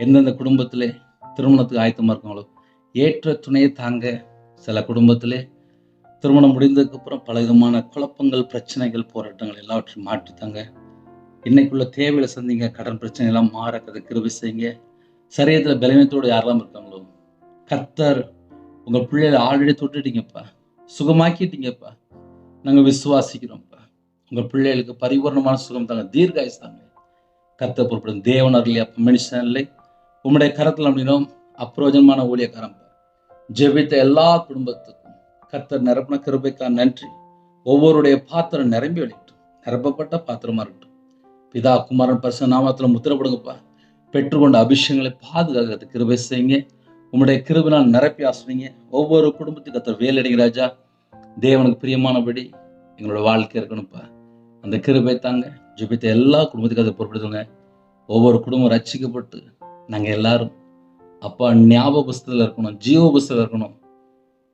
எந்தெந்த குடும்பத்திலே திருமணத்துக்கு ஆயத்தமா இருக்காங்களோ ஏற்ற துணையை தாங்க. சில குடும்பத்திலே திருமணம் முடிந்ததுக்கு அப்புறம் பல விதமான குழப்பங்கள், பிரச்சனைகள், போராட்டங்கள் எல்லாவற்றையும் மாற்றித்தாங்க. இன்னைக்குள்ள தேவையில சந்திங்க. கடன் பிரச்சனை எல்லாம் மாற கதை கிருபை செய்யுங்க. சரீரத்துல பலவீனத்தோடு யாரெல்லாம் இருக்காங்களோ கர்த்தர் உங்க பிள்ளைகளை ஆல்ரெடி தொட்டுட்டீங்கப்பா, சுகமாக்கிட்டீங்கப்பா. நாங்க விசுவாசிக்கிறோம்ப்பா. உங்க பிள்ளைகளுக்கு பரிபூர்ணமான சுகம் தாங்க, தீர்காயுசு தாங்க. கர்த்தர் பொறுப்படும் தேவன் அருளி அப்ப மனுஷன் இல்லை உம்முடைய கரத்தில் அப்படின்னோம். அப்பிரோஜனமான ஊழியக்காரம்பா. ஜெபித்த எல்லா குடும்பத்துக்கும் கர்த்தர் நிரப்பண கிருபைக்கா நன்றி. ஒவ்வொருடைய பாத்திரம் நிரம்பி வழியட்டும். நிரப்பப்பட்ட பாத்திரமா இருக்கட்டும். பிதா குமாரன் பரிசுத்த நாமத்துல முத்திரப்படுங்கப்பா. பெற்றுக்கொண்ட அபிஷேகங்களை பாதுகாக்கிறதுக்கு கிருபை செய்யுங்க. உம்முடைய கிருபையினால் நிரப்பி ஆசுவீங்க. ஒவ்வொரு குடும்பத்துக்கு கர்த்தர் வேலடிங்க ராஜா. தேவனுக்கு பிரியமானபடி எங்களோட வாழ்க்கை இருக்கணும்ப்பா. அந்த கிருபை தாங்க. ஜெபித்த எல்லா குடும்பத்துக்கும் அதை பொறுப்படுத்துங்க. ஒவ்வொரு குடும்பம் ரட்சிக்கப்பட்டு நாங்கள் எல்லாரும் அப்பா ஞாபக புஸ்தகத்தில் இருக்கணும், ஜீவ புஸ்தகத்தில் இருக்கணும்,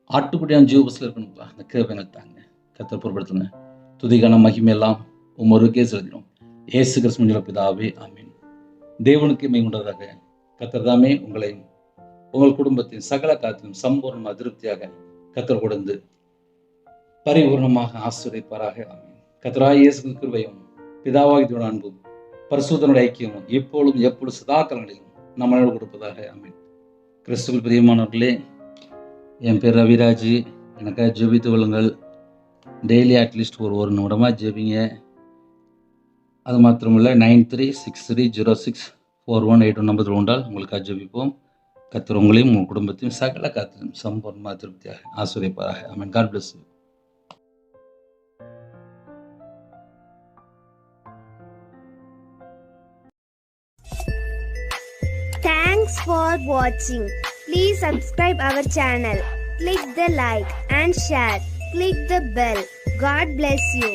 ஆட்டுக்குட்டியான ஜீவ புஸ்தகத்தில் இருக்கணும்ப்பா. அந்த கிருபை எனக்கு தாங்க. கர்த்தர் பொறுப்படுத்துங்க. துதிக்கான மகிமையெல்லாம் ஒவ்வொருக்கே செலுத்தினோம். இயேசு கிறிஸ்துவின் பிதாவே ஆமீன். தேவனுக்கு மேம்பட்டதாக கர்த்தர் தாமே உங்களையும் உங்கள் குடும்பத்தின் சகல காத்திலும் சம்பூர்ணமாக திருப்தியாக கர்த்தர் கொடுத்து பரிபூர்ணமாக ஆசீர்வதிப்பாராக. ஆமீன். கர்த்தராகிய இயேசுவின் கிருபையும் பிதாவாகிய அன்பும் பரிசுத்தனுடைய ஐக்கியமும் எப்பொழுதும் எப்பொழுது சதா காலங்களிலும் நம்மளோடு கொடுப்பதாக. ஆமீன். கிறிஸ்துவில் பிரியமானவர்களே, என் பேர் ரவிராஜ். எனக்காக ஜெபித்து கொள்ளுங்கள். டெய்லி அட்லீஸ்ட் ஒரு நிமிடமாக ஜெபிங்க. அது மாத்திரமில்லை, 9363064181 நம்பர் உண்டால் உங்களுக்காக ஜெபிப்போம். கர்த்தர் உங்களையும் உங்கள் குடும்பத்தையும் சகல காத்திலும் சம்பூர்ணமாக திருப்தியாக ஆசீர்வதிப்பாராக. ஆமென். God bless you. Thanks for watching. Please subscribe our channel. Click the like and share. Click the bell. God bless you.